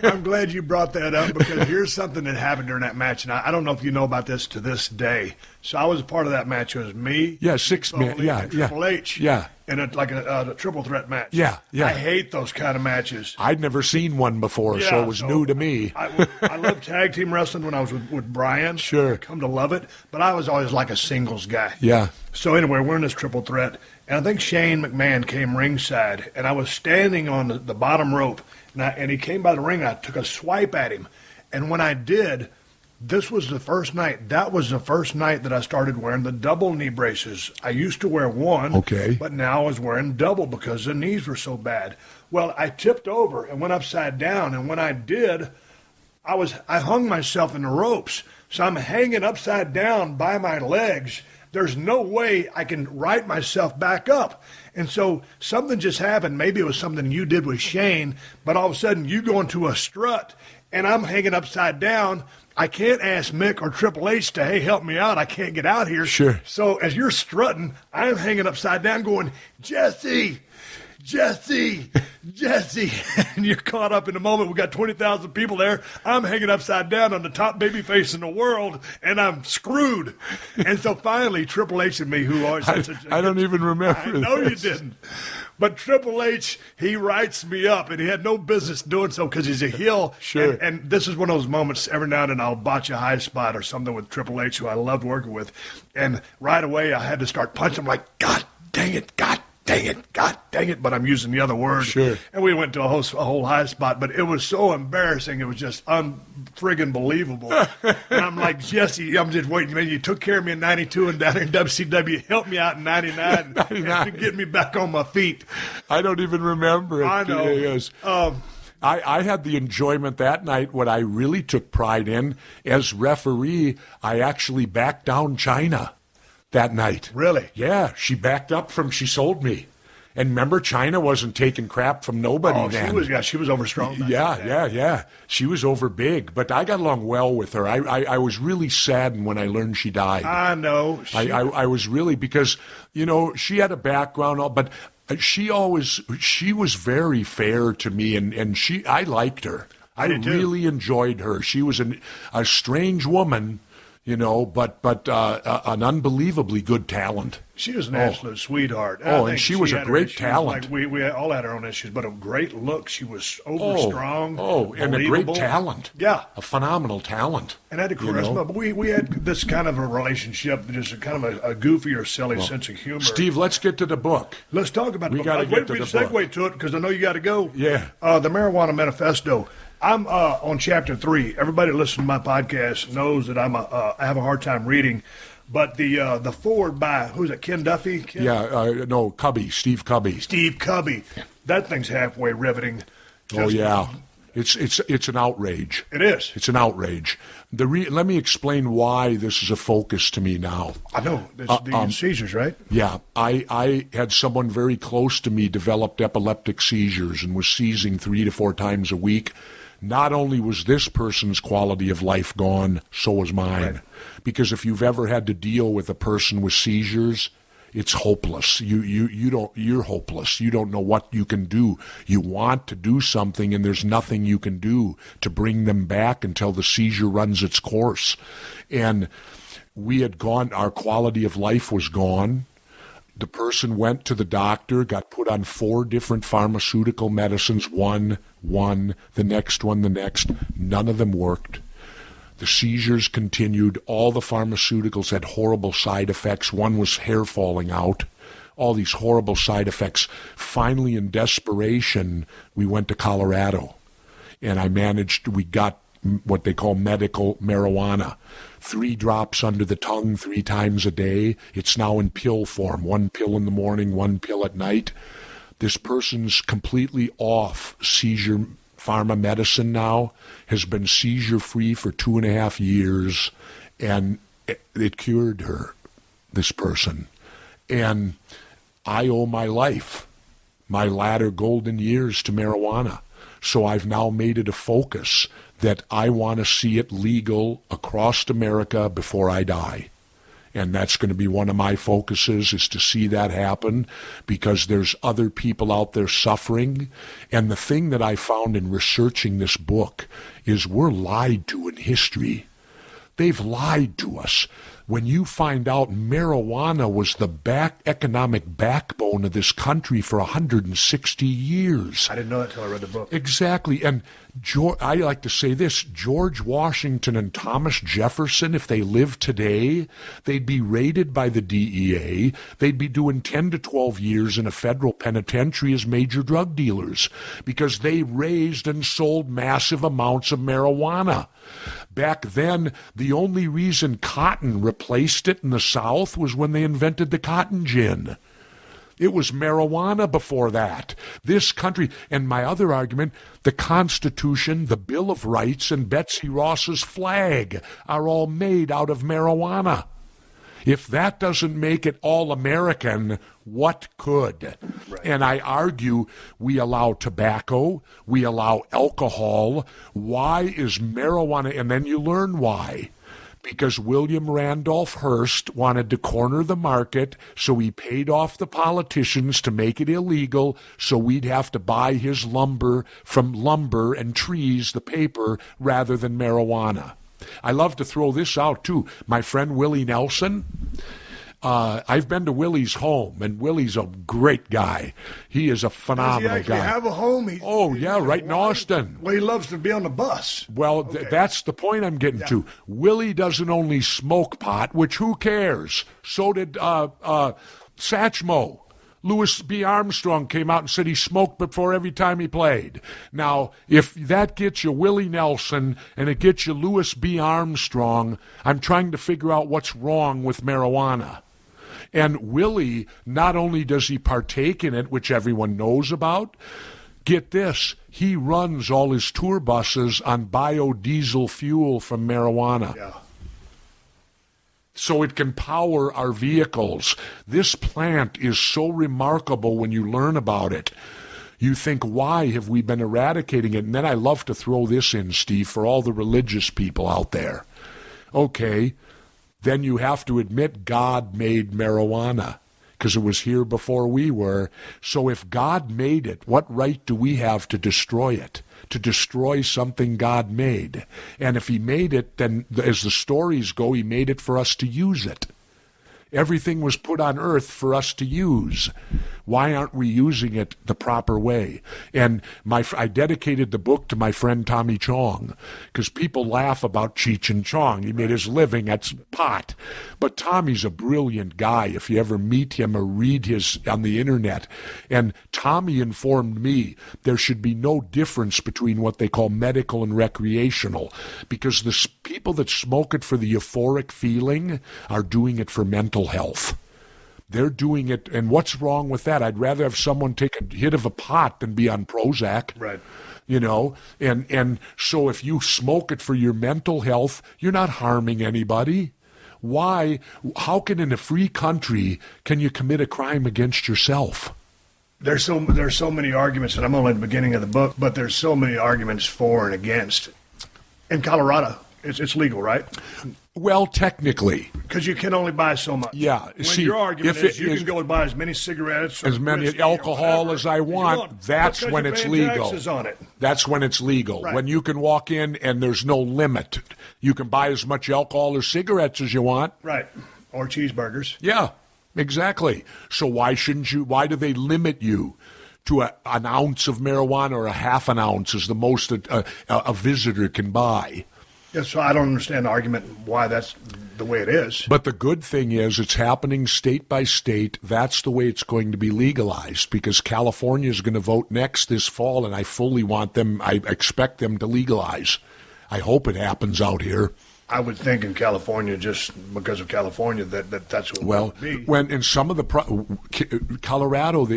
I'm glad you brought that up because here's something that happened during that match, and I don't know if you know about this to this day. So I was a part of that match. It was me, 6 men, Triple H, in a triple threat match. Yeah. I hate those kind of matches. I'd never seen one before, so it was new to me. I loved tag team wrestling when I was with Brian. Sure. I come to love it, but I was always like a singles guy. Yeah. So anyway, we're in this triple threat, and I think Shane McMahon came ringside, and I was standing on the bottom rope, and he came by the ring, and I took a swipe at him, and when I did, this was the first night. That was the first night that I started wearing the double knee braces. I used to wear one, but now I was wearing double because the knees were so bad. Well, I tipped over and went upside down, and when I did, I hung myself in the ropes, so I'm hanging upside down by my legs. There's no way I can right myself back up. And so something just happened. Maybe it was something you did with Shane, but all of a sudden you go into a strut, and I'm hanging upside down. I can't ask Mick or Triple H to, hey, help me out. I can't get out here. Sure. So as you're strutting, I'm hanging upside down going, Jesse, and you're caught up in the moment. We got 20,000 people there. I'm hanging upside down on the top babyface in the world, and I'm screwed. And so finally, Triple H and me, who always I don't even remember. I know you didn't. But Triple H, he writes me up, and he had no business doing so because he's a heel. Sure. And this is one of those moments every now and then I'll botch a high spot or something with Triple H, who I loved working with. And right away I had to start punching him like, God dang it, but I'm using the other word. Sure. And we went to a whole high spot, but it was so embarrassing. It was just unfriggin' believable. And I'm like, Jesse, I'm just waiting. Man, you took care of me in 92 and down here in WCW. Help me out in 99 and get me back on my feet. I don't even remember it. I know. Yes. I had the enjoyment that night. What I really took pride in, as referee, I actually backed down China that night. Really? Yeah, she backed up she sold me. And remember, China wasn't taking crap from nobody then. She was over strong. Yeah. She was over big, but I got along well with her. I was really saddened when I learned she died. I know. I was really, because, she had a background, but she was very fair to me, and I liked her. I really enjoyed her. She was a strange woman, but an unbelievably good talent. She was an absolute sweetheart. And she was a great talent. Like we all had our own issues, but a great look. She was strong. And a great talent. Yeah. A phenomenal talent. And had a charisma. But we had this kind of a relationship, just kind of a goofy or silly sense of humor. Steve, let's get to the book. Let's talk about the book. We got to get to the book. Segue to it because I know you got to go. Yeah. The Marijuana Manifesto. I'm on chapter 3. Everybody listening to my podcast knows that I have a hard time reading. But the forward by, who's it, Ken Duffy? Cubby, Steve Cubby. Steve Cubby. That thing's halfway riveting. It's an outrage. It is. It's an outrage. Let me explain why this is a focus to me now. I know. It's the seizures, right? Yeah. I had someone very close to me developed epileptic seizures and was seizing 3 to 4 times a week. Not only was this person's quality of life gone, so was mine. Right. Because if you've ever had to deal with a person with seizures, it's hopeless. You're hopeless. You don't know what you can do. You want to do something, and there's nothing you can do to bring them back until the seizure runs its course. And we had gone, our quality of life was gone. The person went to the doctor, got put on 4 different pharmaceutical medicines, one, the next one, the next. None of them worked. The seizures continued. All the pharmaceuticals had horrible side effects. One was hair falling out. All these horrible side effects. Finally, in desperation, we went to Colorado. And we got what they call medical marijuana. 3 drops under the tongue 3 times a day. It's now in pill form. 1 pill in the morning, 1 pill at night. This person's completely off seizure pharma medicine now, has been seizure-free for 2.5 years, and it cured her, this person. And I owe my life, my latter golden years, to marijuana. So I've now made it a focus that I want to see it legal across America before I die. And that's going to be one of my focuses, is to see that happen, because there's other people out there suffering. And the thing that I found in researching this book is we're lied to in history. They've lied to us. When you find out marijuana was the economic backbone of this country for 160 years. I didn't know that until I read the book. Exactly. And I like to say this, George Washington and Thomas Jefferson, if they lived today, they'd be raided by the DEA. They'd be doing 10 to 12 years in a federal penitentiary as major drug dealers, because they raised and sold massive amounts of marijuana. Back then, the only reason cotton replaced it in the South was when they invented the cotton gin. It was marijuana before that. This country, and my other argument, the Constitution, the Bill of Rights, and Betsy Ross's flag are all made out of marijuana. If that doesn't make it all American, what could? Right. And I argue we allow tobacco, we allow alcohol. Why is marijuana? And then you learn why. Because William Randolph Hearst wanted to corner the market, so he paid off the politicians to make it illegal, so we'd have to buy his lumber from lumber and trees, the paper, rather than marijuana. I love to throw this out, too. My friend Willie Nelson, I've been to Willie's home, and Willie's a great guy. He is a phenomenal guy. Does he actually have a home? Right in Austin. Well, he loves to be on the bus. Well, okay. That's the point I'm getting to. Willie doesn't only smoke pot, which who cares? So did Satchmo. Louis B. Armstrong came out and said he smoked before every time he played. Now, if that gets you Willie Nelson and it gets you Louis B. Armstrong, I'm trying to figure out what's wrong with marijuana. And Willie, not only does he partake in it, which everyone knows about, get this, he runs all his tour buses on biodiesel fuel from marijuana. Yeah. So it can power our vehicles. This plant is so remarkable when you learn about it. You think, why have we been eradicating it? And then I love to throw this in, Steve, for all the religious people out there. Okay, then you have to admit God made marijuana, because it was here before we were. So if God made it, what right do we have to destroy it? To destroy something God made. And if he made it, then as the stories go, he made it for us to use it. Everything was put on earth for us to use. Why aren't we using it the proper way? And I dedicated the book to my friend Tommy Chong, because people laugh about Cheech and Chong. He made his living at pot. But Tommy's a brilliant guy if you ever meet him or read his on the internet. And Tommy informed me there should be no difference between what they call medical and recreational, because the people that smoke it for the euphoric feeling are doing it for mental health. They're doing it, and what's wrong with that? I'd rather have someone take a hit of a pot than be on Prozac. Right. You know, and so if you smoke it for your mental health, you're not harming anybody. Why? How can in a free country can you commit a crime against yourself? There's so many arguments, and I'm only at the beginning of the book, but there's so many arguments for and against. In Colorado, it's legal, right? Well, technically. Because you can only buy so much. Yeah. See, your argument is you can go and buy as many cigarettes, as many alcohol as I want. That's when it's legal. On it. That's when it's legal. Right. When you can walk in and there's no limit. You can buy as much alcohol or cigarettes as you want. Right. Or cheeseburgers. Yeah, exactly. So why do they limit you to an ounce of marijuana, or a half an ounce is the most a visitor can buy? Yeah, so I don't understand the argument why that's the way it is. But the good thing is it's happening state by state. That's the way it's going to be legalized, because California is going to vote next this fall, and I expect them to legalize. I hope it happens out here. I would think in California, just because of California, that's what it would be. When in some of the Colorado,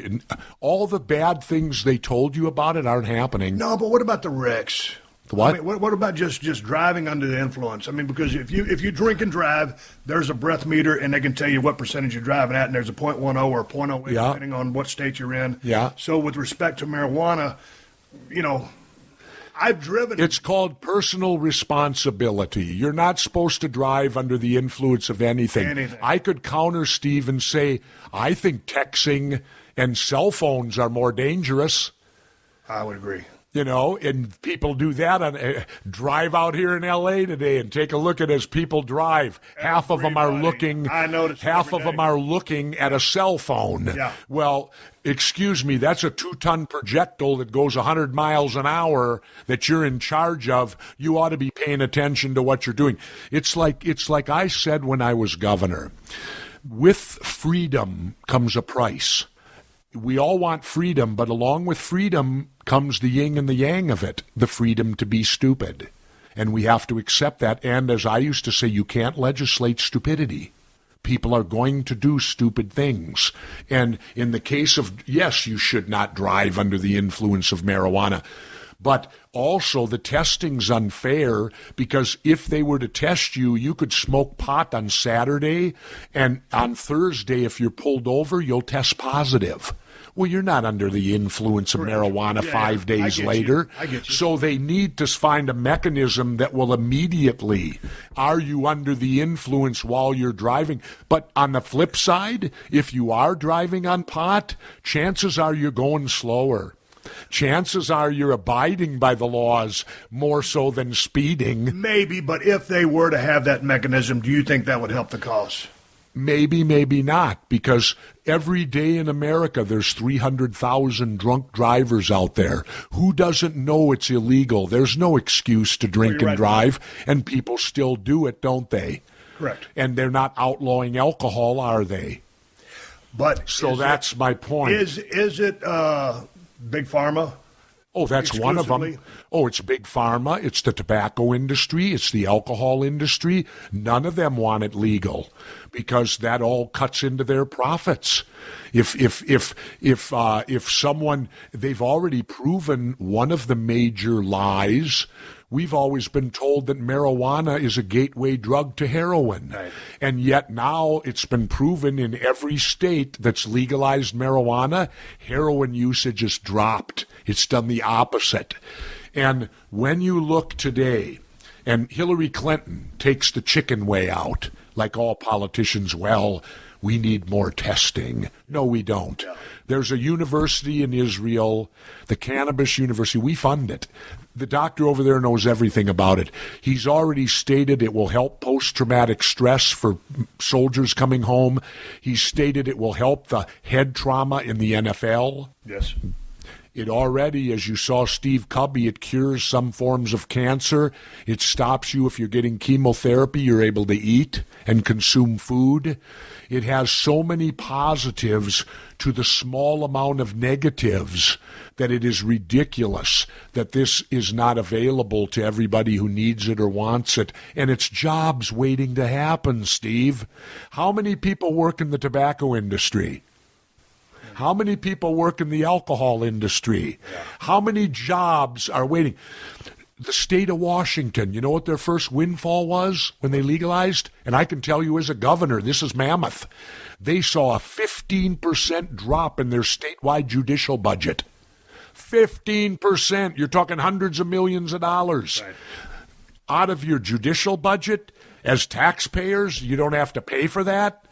all the bad things they told you about it aren't happening. No, but what about the wrecks? What? I mean, what about just driving under the influence? I mean, because if you drink and drive, there's a breath meter, and they can tell you what percentage you're driving at, and there's a 0.10 or a 0.08 depending on what state you're in. Yeah. So with respect to marijuana, I've driven. It's called personal responsibility. You're not supposed to drive under the influence of anything. I could counter Steve and say, I think texting and cell phones are more dangerous. I would agree. You know, and people do that. Drive out here in L.A. today and take a look at as people drive. Half of them are looking. I noticed. Half of them are looking at a cell phone. Yeah. Well, excuse me, that's a 2-ton projectile that goes 100 miles an hour that you're in charge of. You ought to be paying attention to what you're doing. It's like I said when I was governor. With freedom comes a price. We all want freedom, but along with freedom comes the yin and the yang of it, the freedom to be stupid. And we have to accept that. And as I used to say, you can't legislate stupidity. People are going to do stupid things. And in the case of, yes, you should not drive under the influence of marijuana. But also the testing's unfair because if they were to test you, you could smoke pot on Saturday, and on Thursday, if you're pulled over, you'll test positive. Well, you're not under the influence of marijuana 5 days later. I get you. So they need to find a mechanism that will immediately, are you under the influence while you're driving? But on the flip side, if you are driving on pot, chances are you're going slower. Chances are you're abiding by the laws more so than speeding. Maybe, but if they were to have that mechanism, do you think that would help the cause? Maybe, maybe not, because every day in America there's 300,000 drunk drivers out there. Who doesn't know it's illegal? There's no excuse to drink and drive, and people still do it, don't they? Correct. And they're not outlawing alcohol, are they? But so that's my point. Is it Big Pharma? Oh, that's one of them. Oh, it's Big Pharma. It's the tobacco industry. It's the alcohol industry. None of them want it legal because that all cuts into their profits. If someone, they've already proven one of the major lies. We've always been told that marijuana is a gateway drug to heroin. Right. And yet now it's been proven in every state that's legalized marijuana, heroin usage has dropped. It's done the opposite. And when you look today, and Hillary Clinton takes the chicken way out, like all politicians, well, we need more testing. No, we don't. Yeah. There's a university in Israel, the Cannabis University. We fund it. The doctor over there knows everything about it. He's already stated it will help post-traumatic stress for soldiers coming home. He's stated it will help the head trauma in the NFL. Yes. It already, as you saw Steve Cubby, it cures some forms of cancer. It stops you if you're getting chemotherapy, you're able to eat and consume food. It has so many positives to the small amount of negatives that it is ridiculous that this is not available to everybody who needs it or wants it. And it's jobs waiting to happen, Steve. How many people work in the tobacco industry? How many people work in the alcohol industry? How many jobs are waiting? The state of Washington, you know what their first windfall was when they legalized? And I can tell you as a governor, this is mammoth. They saw a 15% drop in their statewide judicial budget. 15%. You're talking hundreds of millions of dollars. Right. Out of your judicial budget, as taxpayers, you don't have to pay for that.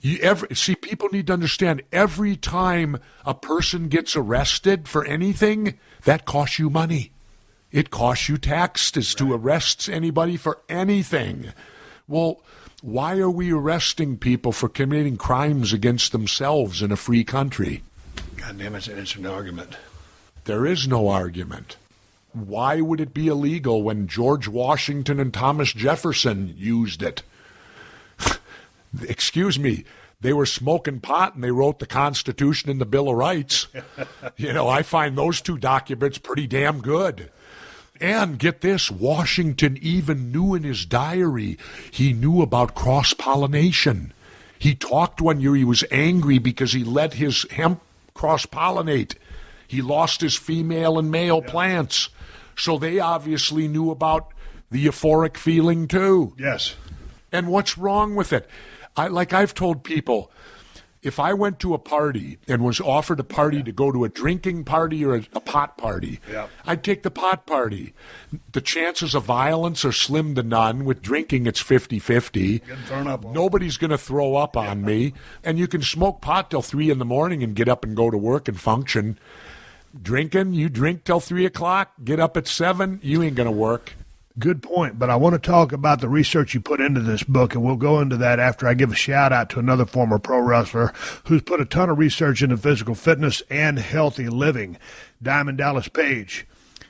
People need to understand, every time a person gets arrested for anything, that costs you money. It costs you taxes to arrest anybody for anything. Well, why are we arresting people for committing crimes against themselves in a free country? God damn it, it's an argument. There is no argument. Why would it be illegal when George Washington and Thomas Jefferson used it? Excuse me, they were smoking pot and they wrote the Constitution and the Bill of Rights. I find those two documents pretty damn good. And get this, Washington even knew in his diary, he knew about cross-pollination. He talked one year, he was angry because he let his hemp cross-pollinate. He lost his female and male plants. So they obviously knew about the euphoric feeling too. Yes. And what's wrong with it? I've told people, If I went to a party and was offered a party to go to a drinking party or a pot party, I'd take the pot party. The chances of violence are slim to none. With drinking, it's 50-50. Nobody's going to throw up on me. And you can smoke pot till 3 in the morning and get up and go to work and function. Drinking, you drink till 3 o'clock, get up at 7, you ain't going to work. Good point, but I want to talk about the research you put into this book, and we'll go into that after I give a shout-out to another former pro wrestler who's put a ton of research into physical fitness and healthy living, Diamond Dallas Page.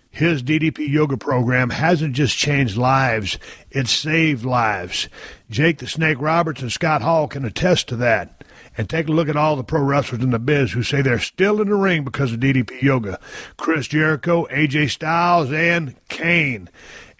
His DDP yoga program hasn't just changed lives, it's saved lives. Jake the Snake Roberts and Scott Hall can attest to that. And take a look at all the pro wrestlers in the biz who say they're still in the ring because of DDP yoga. Chris Jericho, AJ Styles, and Kane.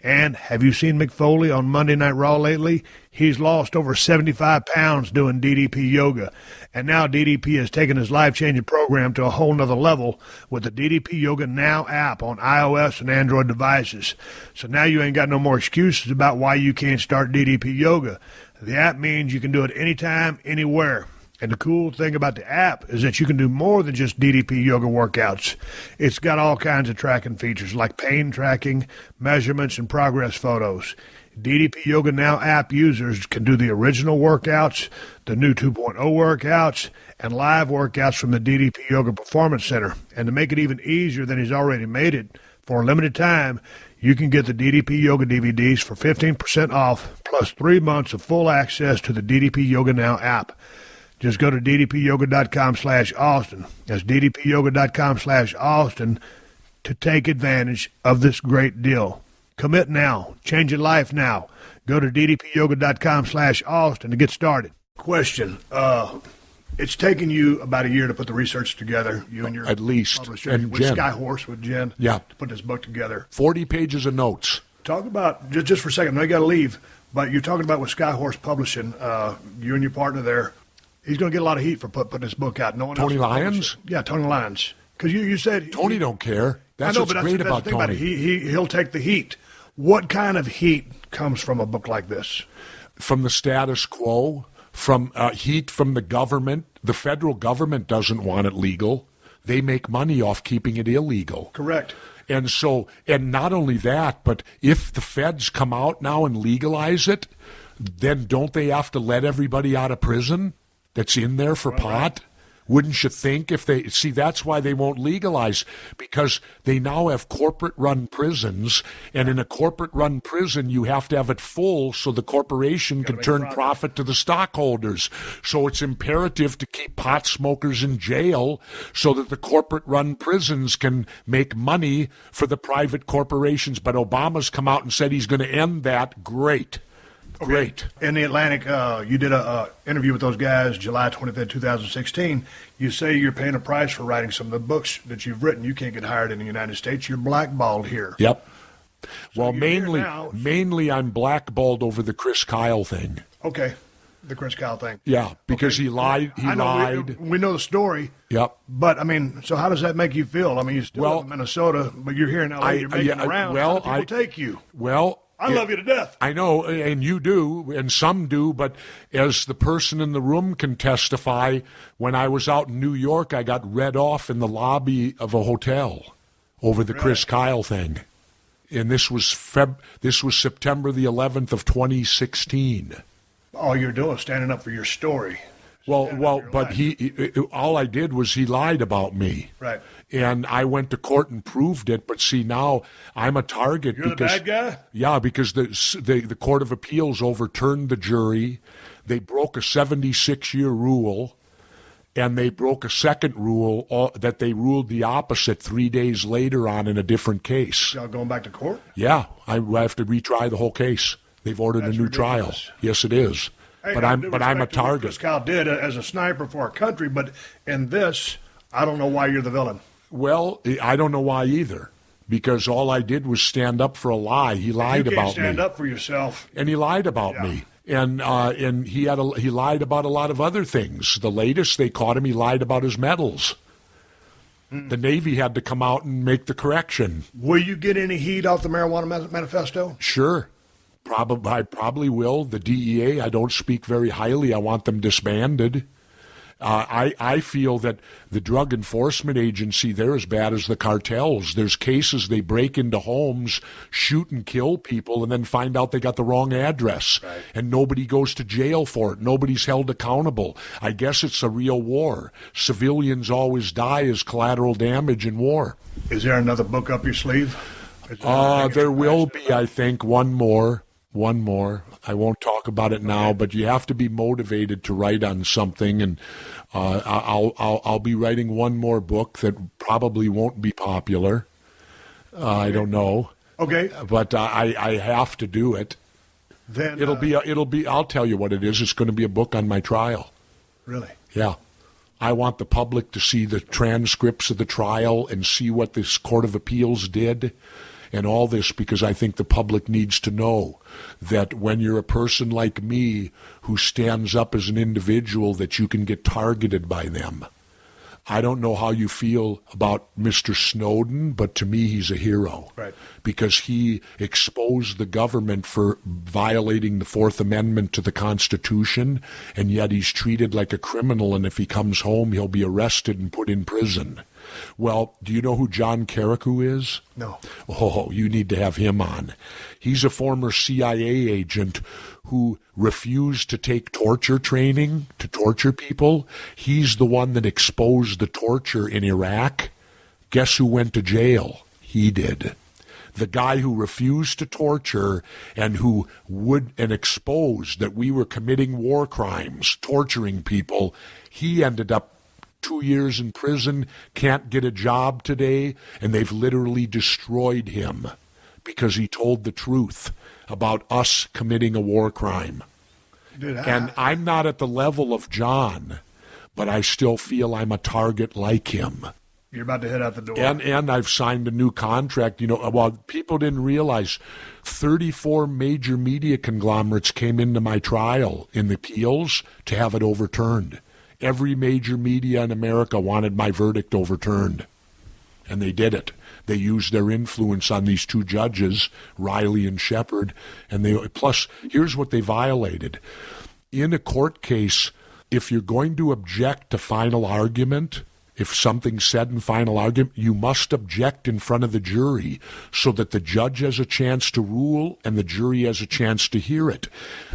And have you seen Mick Foley on Monday Night Raw lately? He's lost over 75 pounds doing DDP yoga. And now DDP has taken his life-changing program to a whole nother level with the DDP Yoga Now app on iOS and Android devices. So now you ain't got no more excuses about why you can't start DDP yoga. The app means you can do it anytime, anywhere. And the cool thing about the app is that you can do more than just DDP yoga workouts. It's got all kinds of tracking features like pain tracking, measurements, and progress photos. DDP Yoga Now app users can do the original workouts, the new 2.0 workouts, and live workouts from the DDP Yoga Performance Center. And to make it even easier than he's already made it, for a limited time, you can get the DDP Yoga DVDs for 15% off, plus 3 months of full access to the DDP Yoga Now app. Just go to ddpyoga.com/Austin. That's ddpyoga.com/Austin to take advantage of this great deal. Commit now. Change your life now. Go to ddpyoga.com/Austin to get started. Question. It's taken you about a year to put the research together, you and your at least, publisher, and with Jen. Skyhorse, with Jen, Yeah. to put this book together. 40 pages of notes. Talk about, just for a second, I know you got to leave, but you're talking about with Skyhorse Publishing, you and your partner there. He's going to get a lot of heat for putting this book out. No one Tony else Lyons? Yeah, Tony Lyons. Because you said... Tony don't care. That's what's great about Tony. About it. He'll take the heat. What kind of heat comes from a book like this? From the status quo, from heat from the government. The federal government doesn't want it legal. They make money off keeping it illegal. Correct. And so, and not only that, but if the feds come out now and legalize it, then don't they have to let everybody out of prison that's in there for pot? Right. Wouldn't you think if they... See, that's why they won't legalize, because they now have corporate-run prisons, and in a corporate-run prison, you have to have it full so the corporation can turn profit to the stockholders. So it's imperative to keep pot smokers in jail so that the corporate-run prisons can make money for the private corporations. But Obama's come out and said he's going to end that. Great. Great. In the Atlantic, you did an interview with those guys July 25th, 2016. You say you're paying a price for writing some of the books that you've written. You can't get hired in the United States. You're blackballed here. Yep. So well, mainly I'm blackballed over the Chris Kyle thing. Okay. The Chris Kyle thing. Yeah, because he lied. I know, lied. We know the story. Yep. But, I mean, so how does that make you feel? I mean, you're still in Minnesota, but you're here in L.A. You're making rounds. How do people take you? Well... I love you to death. I know, and you do, and some do, but as the person in the room can testify, when I was out in New York, I got read off in the lobby of a hotel over the Chris Kyle thing. And this was September the 11th of 2016. All you're doing is standing up for your story. Well, but all I did was he lied about me. Right. And I went to court and proved it. But see, now I'm a target. You're because, the bad guy? Yeah, because the Court of Appeals overturned the jury. They broke a 76-year rule, and they broke a second rule that they ruled the opposite 3 days later on in a different case. Y'all going back to court? Yeah, I have to retry the whole case. They've ordered a new trial. Yes, it is. Hey, but I'm a target. Chris Kyle did as a sniper for our country, but in this, I don't know why you're the villain. Well, I don't know why either, because all I did was stand up for a lie. He lied about me. You can't stand up for yourself. And he lied about me. And he lied about a lot of other things. The latest, they caught him, he lied about his medals. The Navy had to come out and make the correction. Will you get any heat off the Marijuana Manifesto? Sure. I probably will. The DEA, I don't speak very highly. I want them disbanded. I feel that the Drug Enforcement Agency, they're as bad as the cartels. There's cases they break into homes, shoot and kill people, and then find out they got the wrong address. Right. And nobody goes to jail for it. Nobody's held accountable. I guess it's a real war. Civilians always die as collateral damage in war. Is there another book up your sleeve? There will be, I think, one more. I won't talk about it now, but you have to be motivated to write on something, and I'll be writing one more book that probably won't be popular. I don't know. Okay. But I have to do it. Then it'll be. I'll tell you what it is. It's going to be a book on my trial. Really? Yeah. I want the public to see the transcripts of the trial and see what this Court of Appeals did. And all this because I think the public needs to know that when you're a person like me who stands up as an individual, that you can get targeted by them. I don't know how you feel about Mr. Snowden, but to me he's a hero. Right. Because he exposed the government for violating the Fourth Amendment to the Constitution, and yet he's treated like a criminal, and if he comes home, he'll be arrested and put in prison. Well, do you know who John Carrico is? No. Oh, you need to have him on. He's a former CIA agent who refused to take torture training to torture people. He's the one that exposed the torture in Iraq. Guess who went to jail? He did. The guy who refused to torture and who exposed that we were committing war crimes, torturing people, he ended up 2 years in prison, can't get a job today, and they've literally destroyed him because he told the truth about us committing a war crime. And I'm not at the level of John, but I still feel I'm a target like him. You're about to head out the door. And I've signed a new contract. You know, well, people didn't realize 34 major media conglomerates came into my trial in the appeals to have it overturned. Every major media in America wanted my verdict overturned, and they did it. They used their influence on these two judges, Riley and Shepard, and plus, here's what they violated. In a court case, if you're going to object to final argument, if something's said in final argument, you must object in front of the jury so that the judge has a chance to rule and the jury has a chance to hear it.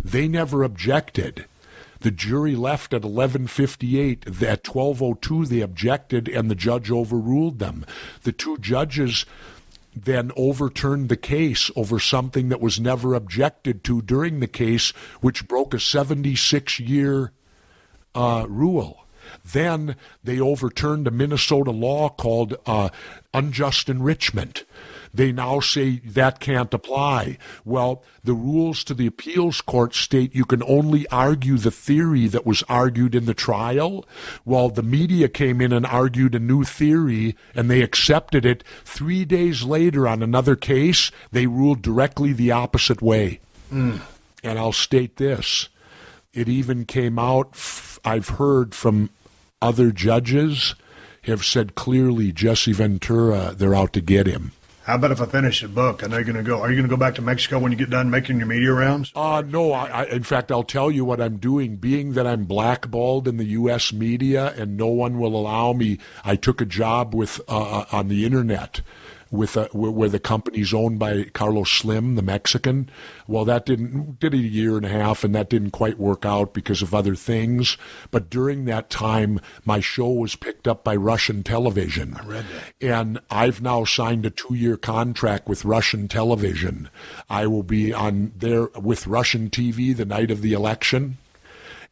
They never objected. The jury left at 11:58. At 12:02, they objected, and the judge overruled them. The two judges then overturned the case over something that was never objected to during the case, which broke a 76-year rule. Then they overturned a Minnesota law called unjust enrichment. They now say that can't apply. Well, the rules to the appeals court state you can only argue the theory that was argued in the trial. Well, the media came in and argued a new theory, and they accepted it. 3 days later on another case, they ruled directly the opposite way. And I'll state this. It even came out, I've heard from other judges have said clearly, Jesse Ventura, they're out to get him. How about if I finish the book? I know you're going to go. Are you going to go back to Mexico when you get done making your media rounds? No. In fact, I'll tell you what I'm doing. Being that I'm blackballed in the U.S. media and no one will allow me, I took a job with on the internet where the company's owned by Carlos Slim, the Mexican. Well, that did a year and a half, and that didn't quite work out because of other things. But during that time, my show was picked up by Russian television. I read that. And I've now signed a 2-year contract with Russian television. I will be on there with Russian TV the night of the election.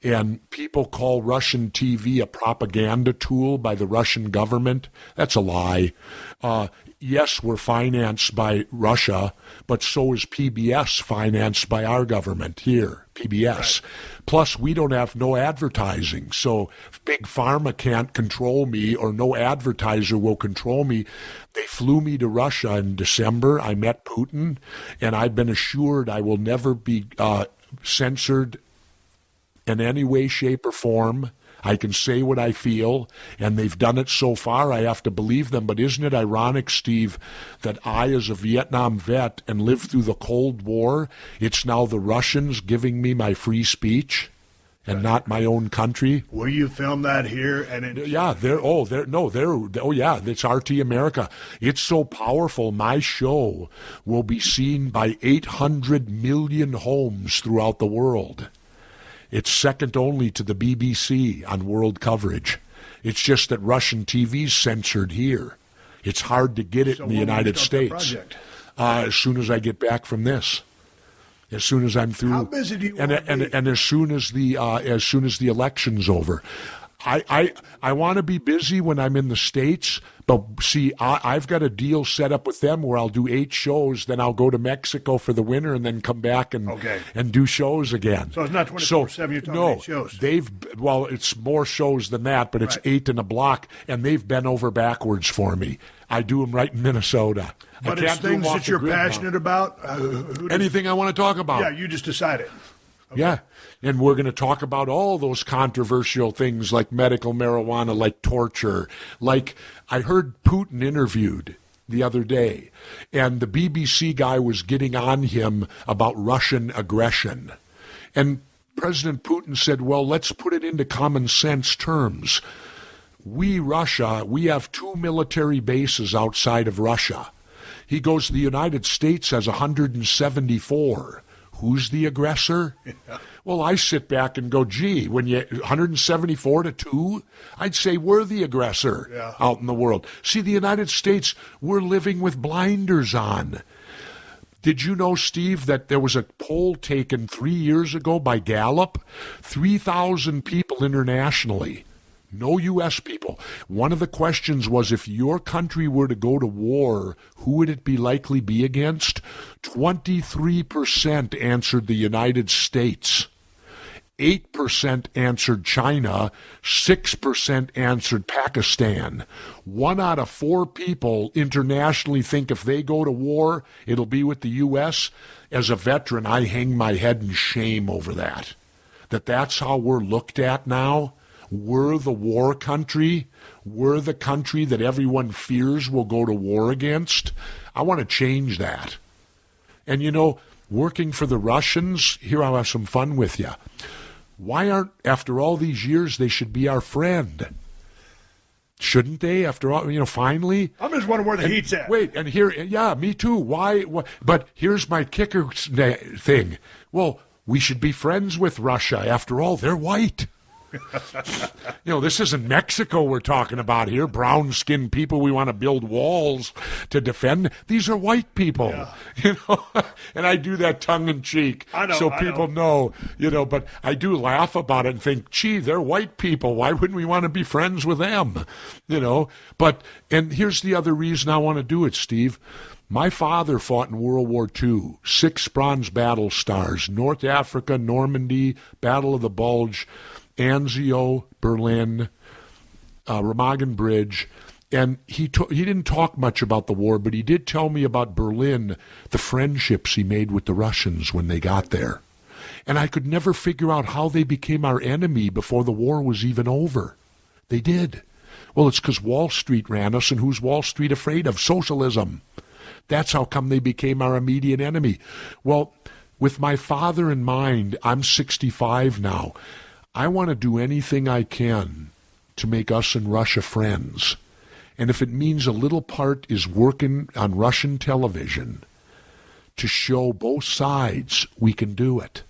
And people call Russian TV a propaganda tool by the Russian government. That's a lie. Yes, we're financed by Russia, but so is PBS financed by our government here, PBS. Right. Plus, we don't have no advertising, so Big Pharma can't control me or no advertiser will control me. They flew me to Russia in December. I met Putin, and I've been assured I will never be censored in any way, shape, or form. I can say what I feel, and they've done it so far. I have to believe them. But isn't it ironic, Steve, that I, as a Vietnam vet and lived through the Cold War, it's now the Russians giving me my free speech? and not my own country. Will you film that here? Yeah, it's RT America. It's so powerful. My show will be seen by 800 million homes throughout the world. It's second only to the BBC on world coverage. It's just that Russian TV's censored here. It's hard to get it in the United States. As soon as I get back from this. As soon as I'm through, how busy do you want to be? And as soon as the election's over, I want to be busy when I'm in the States. But see, I've got a deal set up with them where I'll do 8 shows, then I'll go to Mexico for the winter, and then come back and do shows again. So it's not 24/7. You're talking 8 shows. It's more shows than that, but it's 8 in a block, and they've bent over backwards for me. I do them right in Minnesota. But it's things that you're passionate about? Anything I want to talk about. Yeah, you just decided. Okay. Yeah, and we're going to talk about all those controversial things like medical marijuana, like torture. Like I heard Putin interviewed the other day, and the BBC guy was getting on him about Russian aggression. And President Putin said, well, let's put it into common sense terms. Russia, we have 2 military bases outside of Russia. He goes, the United States has 174. Who's the aggressor? Yeah. Well, I sit back and go, gee, when you 174 to 2, I'd say we're the aggressor out in the world. See, the United States, we're living with blinders on. Did you know, Steve, that there was a poll taken 3 years ago by Gallup? 3,000 people internationally. No U.S. people. One of the questions was, if your country were to go to war, who would it be likely be against? 23% answered the United States. 8% answered China. 6% answered Pakistan. 1 out of 4 people internationally think if they go to war, it'll be with the U.S. As a veteran, I hang my head in shame over that. That's how we're looked at now. We're the war country. We're the country that everyone fears will go to war against. I want to change that. And, working for the Russians, here I'll have some fun with you. Why aren't, after all these years, they should be our friend? Shouldn't they? After all, finally? I'm just wondering where the heat's at. Wait, and here, me too. Why? But here's my kicker thing. Well, we should be friends with Russia. After all, they're white. This isn't Mexico we're talking about here. Brown-skinned people we want to build walls to defend. These are white people, And I do that tongue-in-cheek so people know, But I do laugh about it and think, gee, they're white people. Why wouldn't we want to be friends with them? But here's the other reason I want to do it, Steve. My father fought in World War II, 6 bronze battle stars, North Africa, Normandy, Battle of the Bulge, Anzio, Berlin, Remagen Bridge, and he didn't talk much about the war, but he did tell me about Berlin, the friendships he made with the Russians when they got there. And I could never figure out how they became our enemy before the war was even over. They did. Well, it's because Wall Street ran us, and who's Wall Street afraid of? Socialism. That's how come they became our immediate enemy. Well, with my father in mind, I'm 65 now. I want to do anything I can to make us and Russia friends. And if it means a little part is working on Russian television to show both sides, we can do it.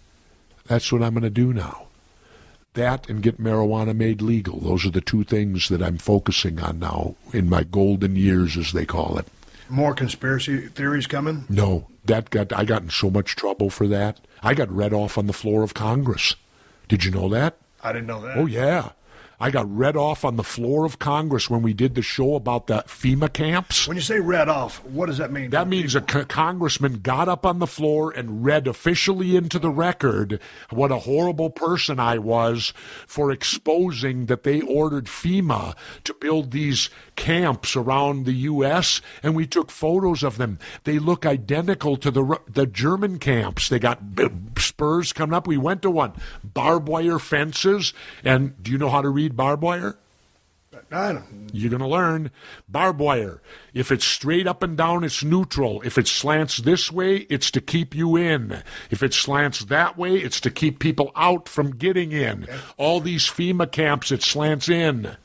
That's what I'm going to do now. That and get marijuana made legal. Those are the 2 things that I'm focusing on now in my golden years, as they call it. More conspiracy theories coming? No. I got in so much trouble for that. I got read off on the floor of Congress. Did you know that? I didn't know that. Oh, yeah. I got read off on the floor of Congress when we did the show about the FEMA camps. When you say read off, what does that mean? That means a congressman got up on the floor and read officially into the record what a horrible person I was for exposing that they ordered FEMA to build these camps around the U.S., and we took photos of them. They look identical to the German camps. They got spurs coming up. We went to one. Barbed wire fences. And do you know how to read barbed wire? You're going to learn. Barbed wire. If it's straight up and down, it's neutral. If it slants this way, it's to keep you in. If it slants that way, it's to keep people out from getting in. Okay. All these FEMA camps, it slants in.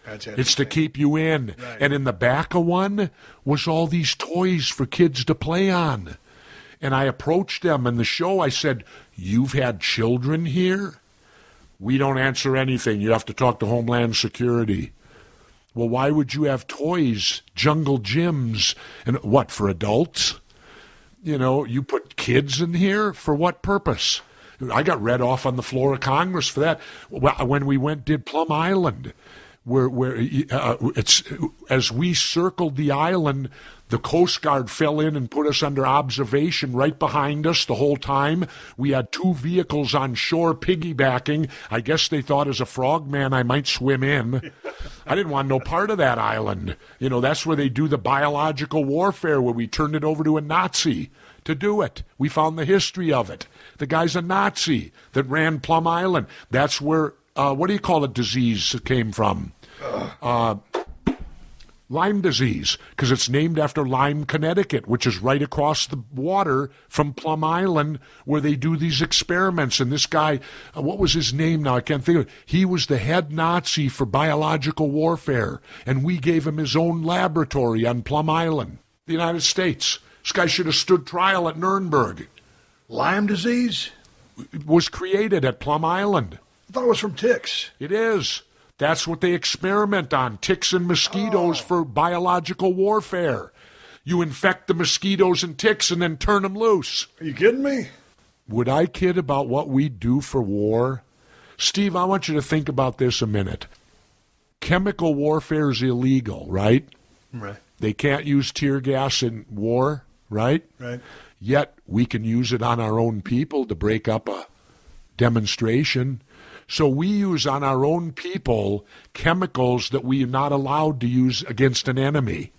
It's to keep you in. Right. And in the back of one was all these toys for kids to play on. And I approached them in the show. I said, "You've had children here? We don't answer anything. You have to talk to Homeland Security." Well, why would you have toys, jungle gyms, and what, for adults? You know, you put kids in here? For what purpose? I got read off on the floor of Congress for that. When we did Plum Island, where it's as we circled the island, the Coast Guard fell in and put us under observation right behind us the whole time. We had 2 vehicles on shore piggybacking. I guess they thought as a frogman I might swim in. I didn't want no part of that island. You know, that's where they do the biological warfare, where we turned it over to a Nazi to do it. We found the history of it. The guy's a Nazi that ran Plum Island. That's where, what do you call it, disease came from? Lyme disease, because it's named after Lyme, Connecticut, which is right across the water from Plum Island, where they do these experiments. And this guy, what was his name now? I can't think of it. He was the head Nazi for biological warfare, and we gave him his own laboratory on Plum Island, the United States. This guy should have stood trial at Nuremberg. Lyme disease? It was created at Plum Island. I thought it was from ticks. It is. That's what they experiment on, ticks and mosquitoes for biological warfare. You infect the mosquitoes and ticks and then turn them loose. Are you kidding me? Would I kid about what we do for war? Steve, I want you to think about this a minute. Chemical warfare is illegal, right? Right. They can't use tear gas in war, right? Right. Yet we can use it on our own people to break up a demonstration. So we use on our own people chemicals that we are not allowed to use against an enemy.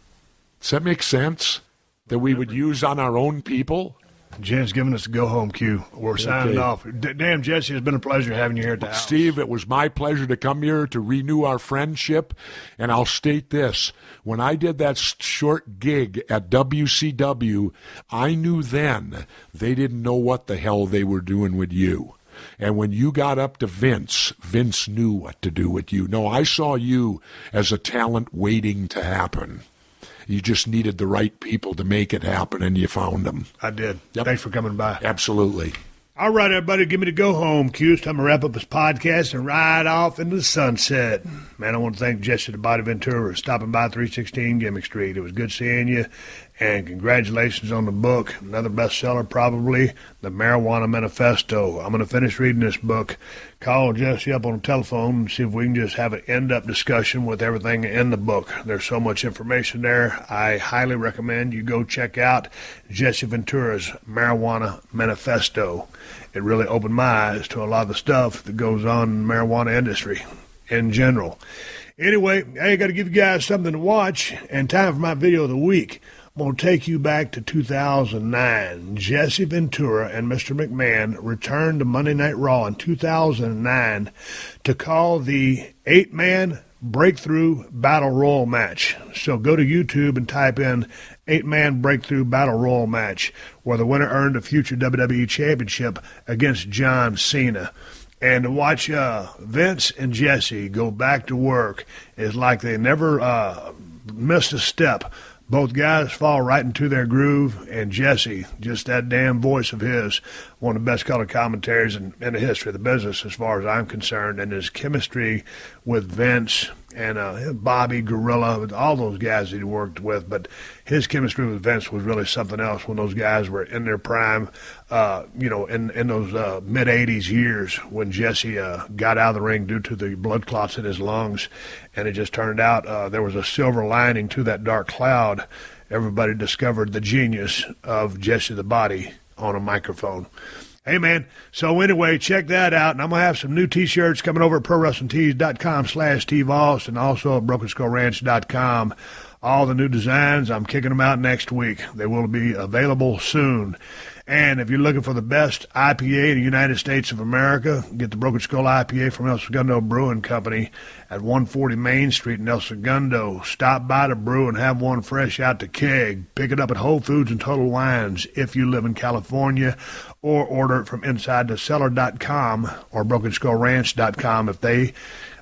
Does that make sense? That we would use on our own people? Jen's giving us a go-home cue. We're signing off. Damn, Jesse, it's been a pleasure having you here at the house. Steve, it was my pleasure to come here to renew our friendship. And I'll state this. When I did that short gig at WCW, I knew then they didn't know what the hell they were doing with you. And when you got up to Vince, Vince knew what to do with you. No, I saw you as a talent waiting to happen. You just needed the right people to make it happen, and you found them. I did. Yep. Thanks for coming by. Absolutely. All right, everybody, give me the go-home cue. It's time to wrap up this podcast and ride off into the sunset. Man, I want to thank Jesse the Body Ventura for stopping by 316 Gimmick Street. It was good seeing you, and congratulations on the book. Another bestseller, probably, The Marijuana Manifesto. I'm going to finish reading this book. Call Jesse up on the telephone and see if we can just have an end-up discussion with everything in the book. There's so much information there. I highly recommend you go check out Jesse Ventura's Marijuana Manifesto. It really opened my eyes to a lot of the stuff that goes on in the marijuana industry in general. Anyway, I got to give you guys something to watch, and time for my video of the week. I'm going to take you back to 2009. Jesse Ventura and Mr. McMahon returned to Monday Night Raw in 2009 to call the 8-man Breakthrough Battle Royal match. So go to YouTube and type in 8-man Breakthrough Battle Royal match, where the winner earned a future WWE Championship against John Cena. And to watch Vince and Jesse go back to work is like they never missed a step. Both guys fall right into their groove, and Jesse, just that damn voice of his, one of the best color commentaries in the history of the business as far as I'm concerned, and his chemistry with Vince and Bobby, Gorilla, all those guys that he worked with, but his chemistry with Vince was really something else when those guys were in their prime, in those mid-'80s years when Jesse got out of the ring due to the blood clots in his lungs, and it just turned out there was a silver lining to that dark cloud. Everybody discovered the genius of Jesse the Body on a microphone. Hey, man, so anyway, check that out, and I'm going to have some new T-shirts coming over at ProWrestlingTees.com/Steve Austin, also at BrokenSkullRanch.com. All the new designs, I'm kicking them out next week. They will be available soon. And if you're looking for the best IPA in the United States of America, get the Broken Skull IPA from El Segundo Brewing Company at 140 Main Street in El Segundo. Stop by to brew and have one fresh out the keg. Pick it up at Whole Foods and Total Wines if you live in California, or order it from InsideTheCellar.com or BrokenSkullRanch.com if they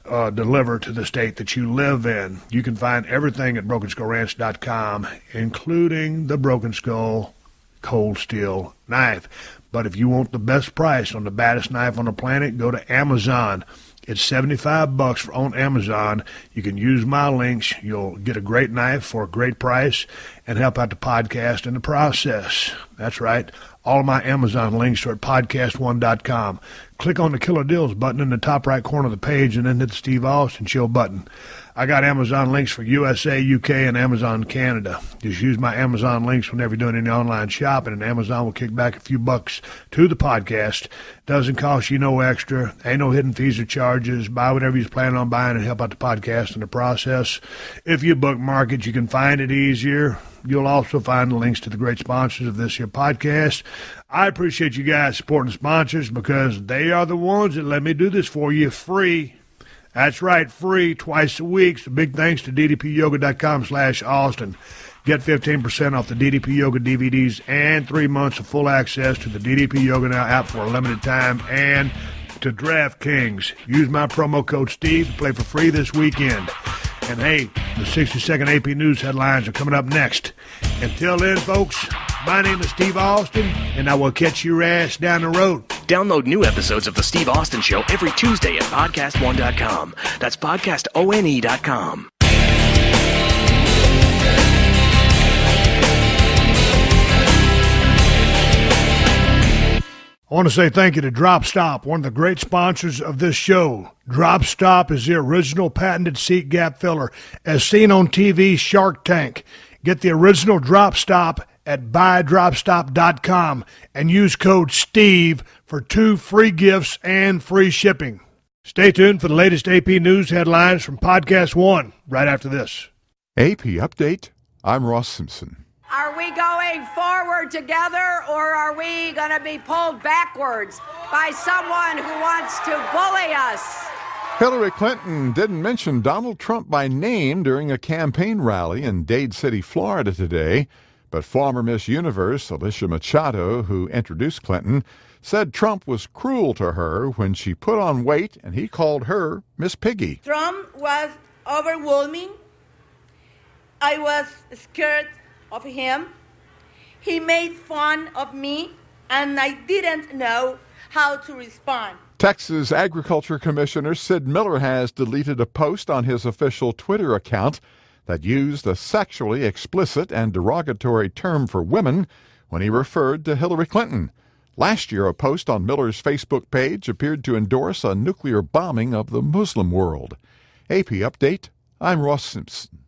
deliver to the state that you live in. You can find everything at BrokenSkullRanch.com, including the Broken Skull cold steel knife. But if you want the best price on the baddest knife on the planet, go to Amazon. It's $75 on Amazon. You can use my links. You'll get a great knife for a great price and help out the podcast in the process. That's right. All of my Amazon links are at podcast1.com. Click on the Killer Deals button in the top right corner of the page and then hit the Steve Austin Show button. I got Amazon links for USA, UK, and Amazon Canada. Just use my Amazon links whenever you're doing any online shopping, and Amazon will kick back a few bucks to the podcast. Doesn't cost you no extra. Ain't no hidden fees or charges. Buy whatever you're planning on buying and help out the podcast in the process. If you bookmark it, you can find it easier. You'll also find the links to the great sponsors of this here podcast. I appreciate you guys supporting sponsors because they are the ones that let me do this for you free. That's right, free twice a week. So big thanks to ddpyoga.com/Austin. Get 15% off the DDP Yoga DVDs and 3 months of full access to the DDP Yoga Now app for a limited time and to DraftKings. Use my promo code Steve to play for free this weekend. And hey, the 60-second AP News headlines are coming up next. Until then, folks, my name is Steve Austin, and I will catch your ass down the road. Download new episodes of The Steve Austin Show every Tuesday at podcastone.com. That's podcastone.com. I want to say thank you to Drop Stop, one of the great sponsors of this show. Drop Stop is the original patented seat gap filler, as seen on TV Shark Tank. Get the original Drop Stop at buydropstop.com and use code STEVE for 2 free gifts and free shipping. Stay tuned for the latest AP News headlines from Podcast One right after this. AP Update, I'm Ross Simpson. Are we going forward together, or are we going to be pulled backwards by someone who wants to bully us? Hillary Clinton didn't mention Donald Trump by name during a campaign rally in Dade City, Florida today, but former Miss Universe Alicia Machado, who introduced Clinton, said Trump was cruel to her when she put on weight and he called her Miss Piggy. Trump was overwhelming. I was scared of him. He made fun of me, and I didn't know how to respond. Texas Agriculture Commissioner Sid Miller has deleted a post on his official Twitter account that used a sexually explicit and derogatory term for women when he referred to Hillary Clinton. Last year, a post on Miller's Facebook page appeared to endorse a nuclear bombing of the Muslim world. AP Update, I'm Ross Simpson.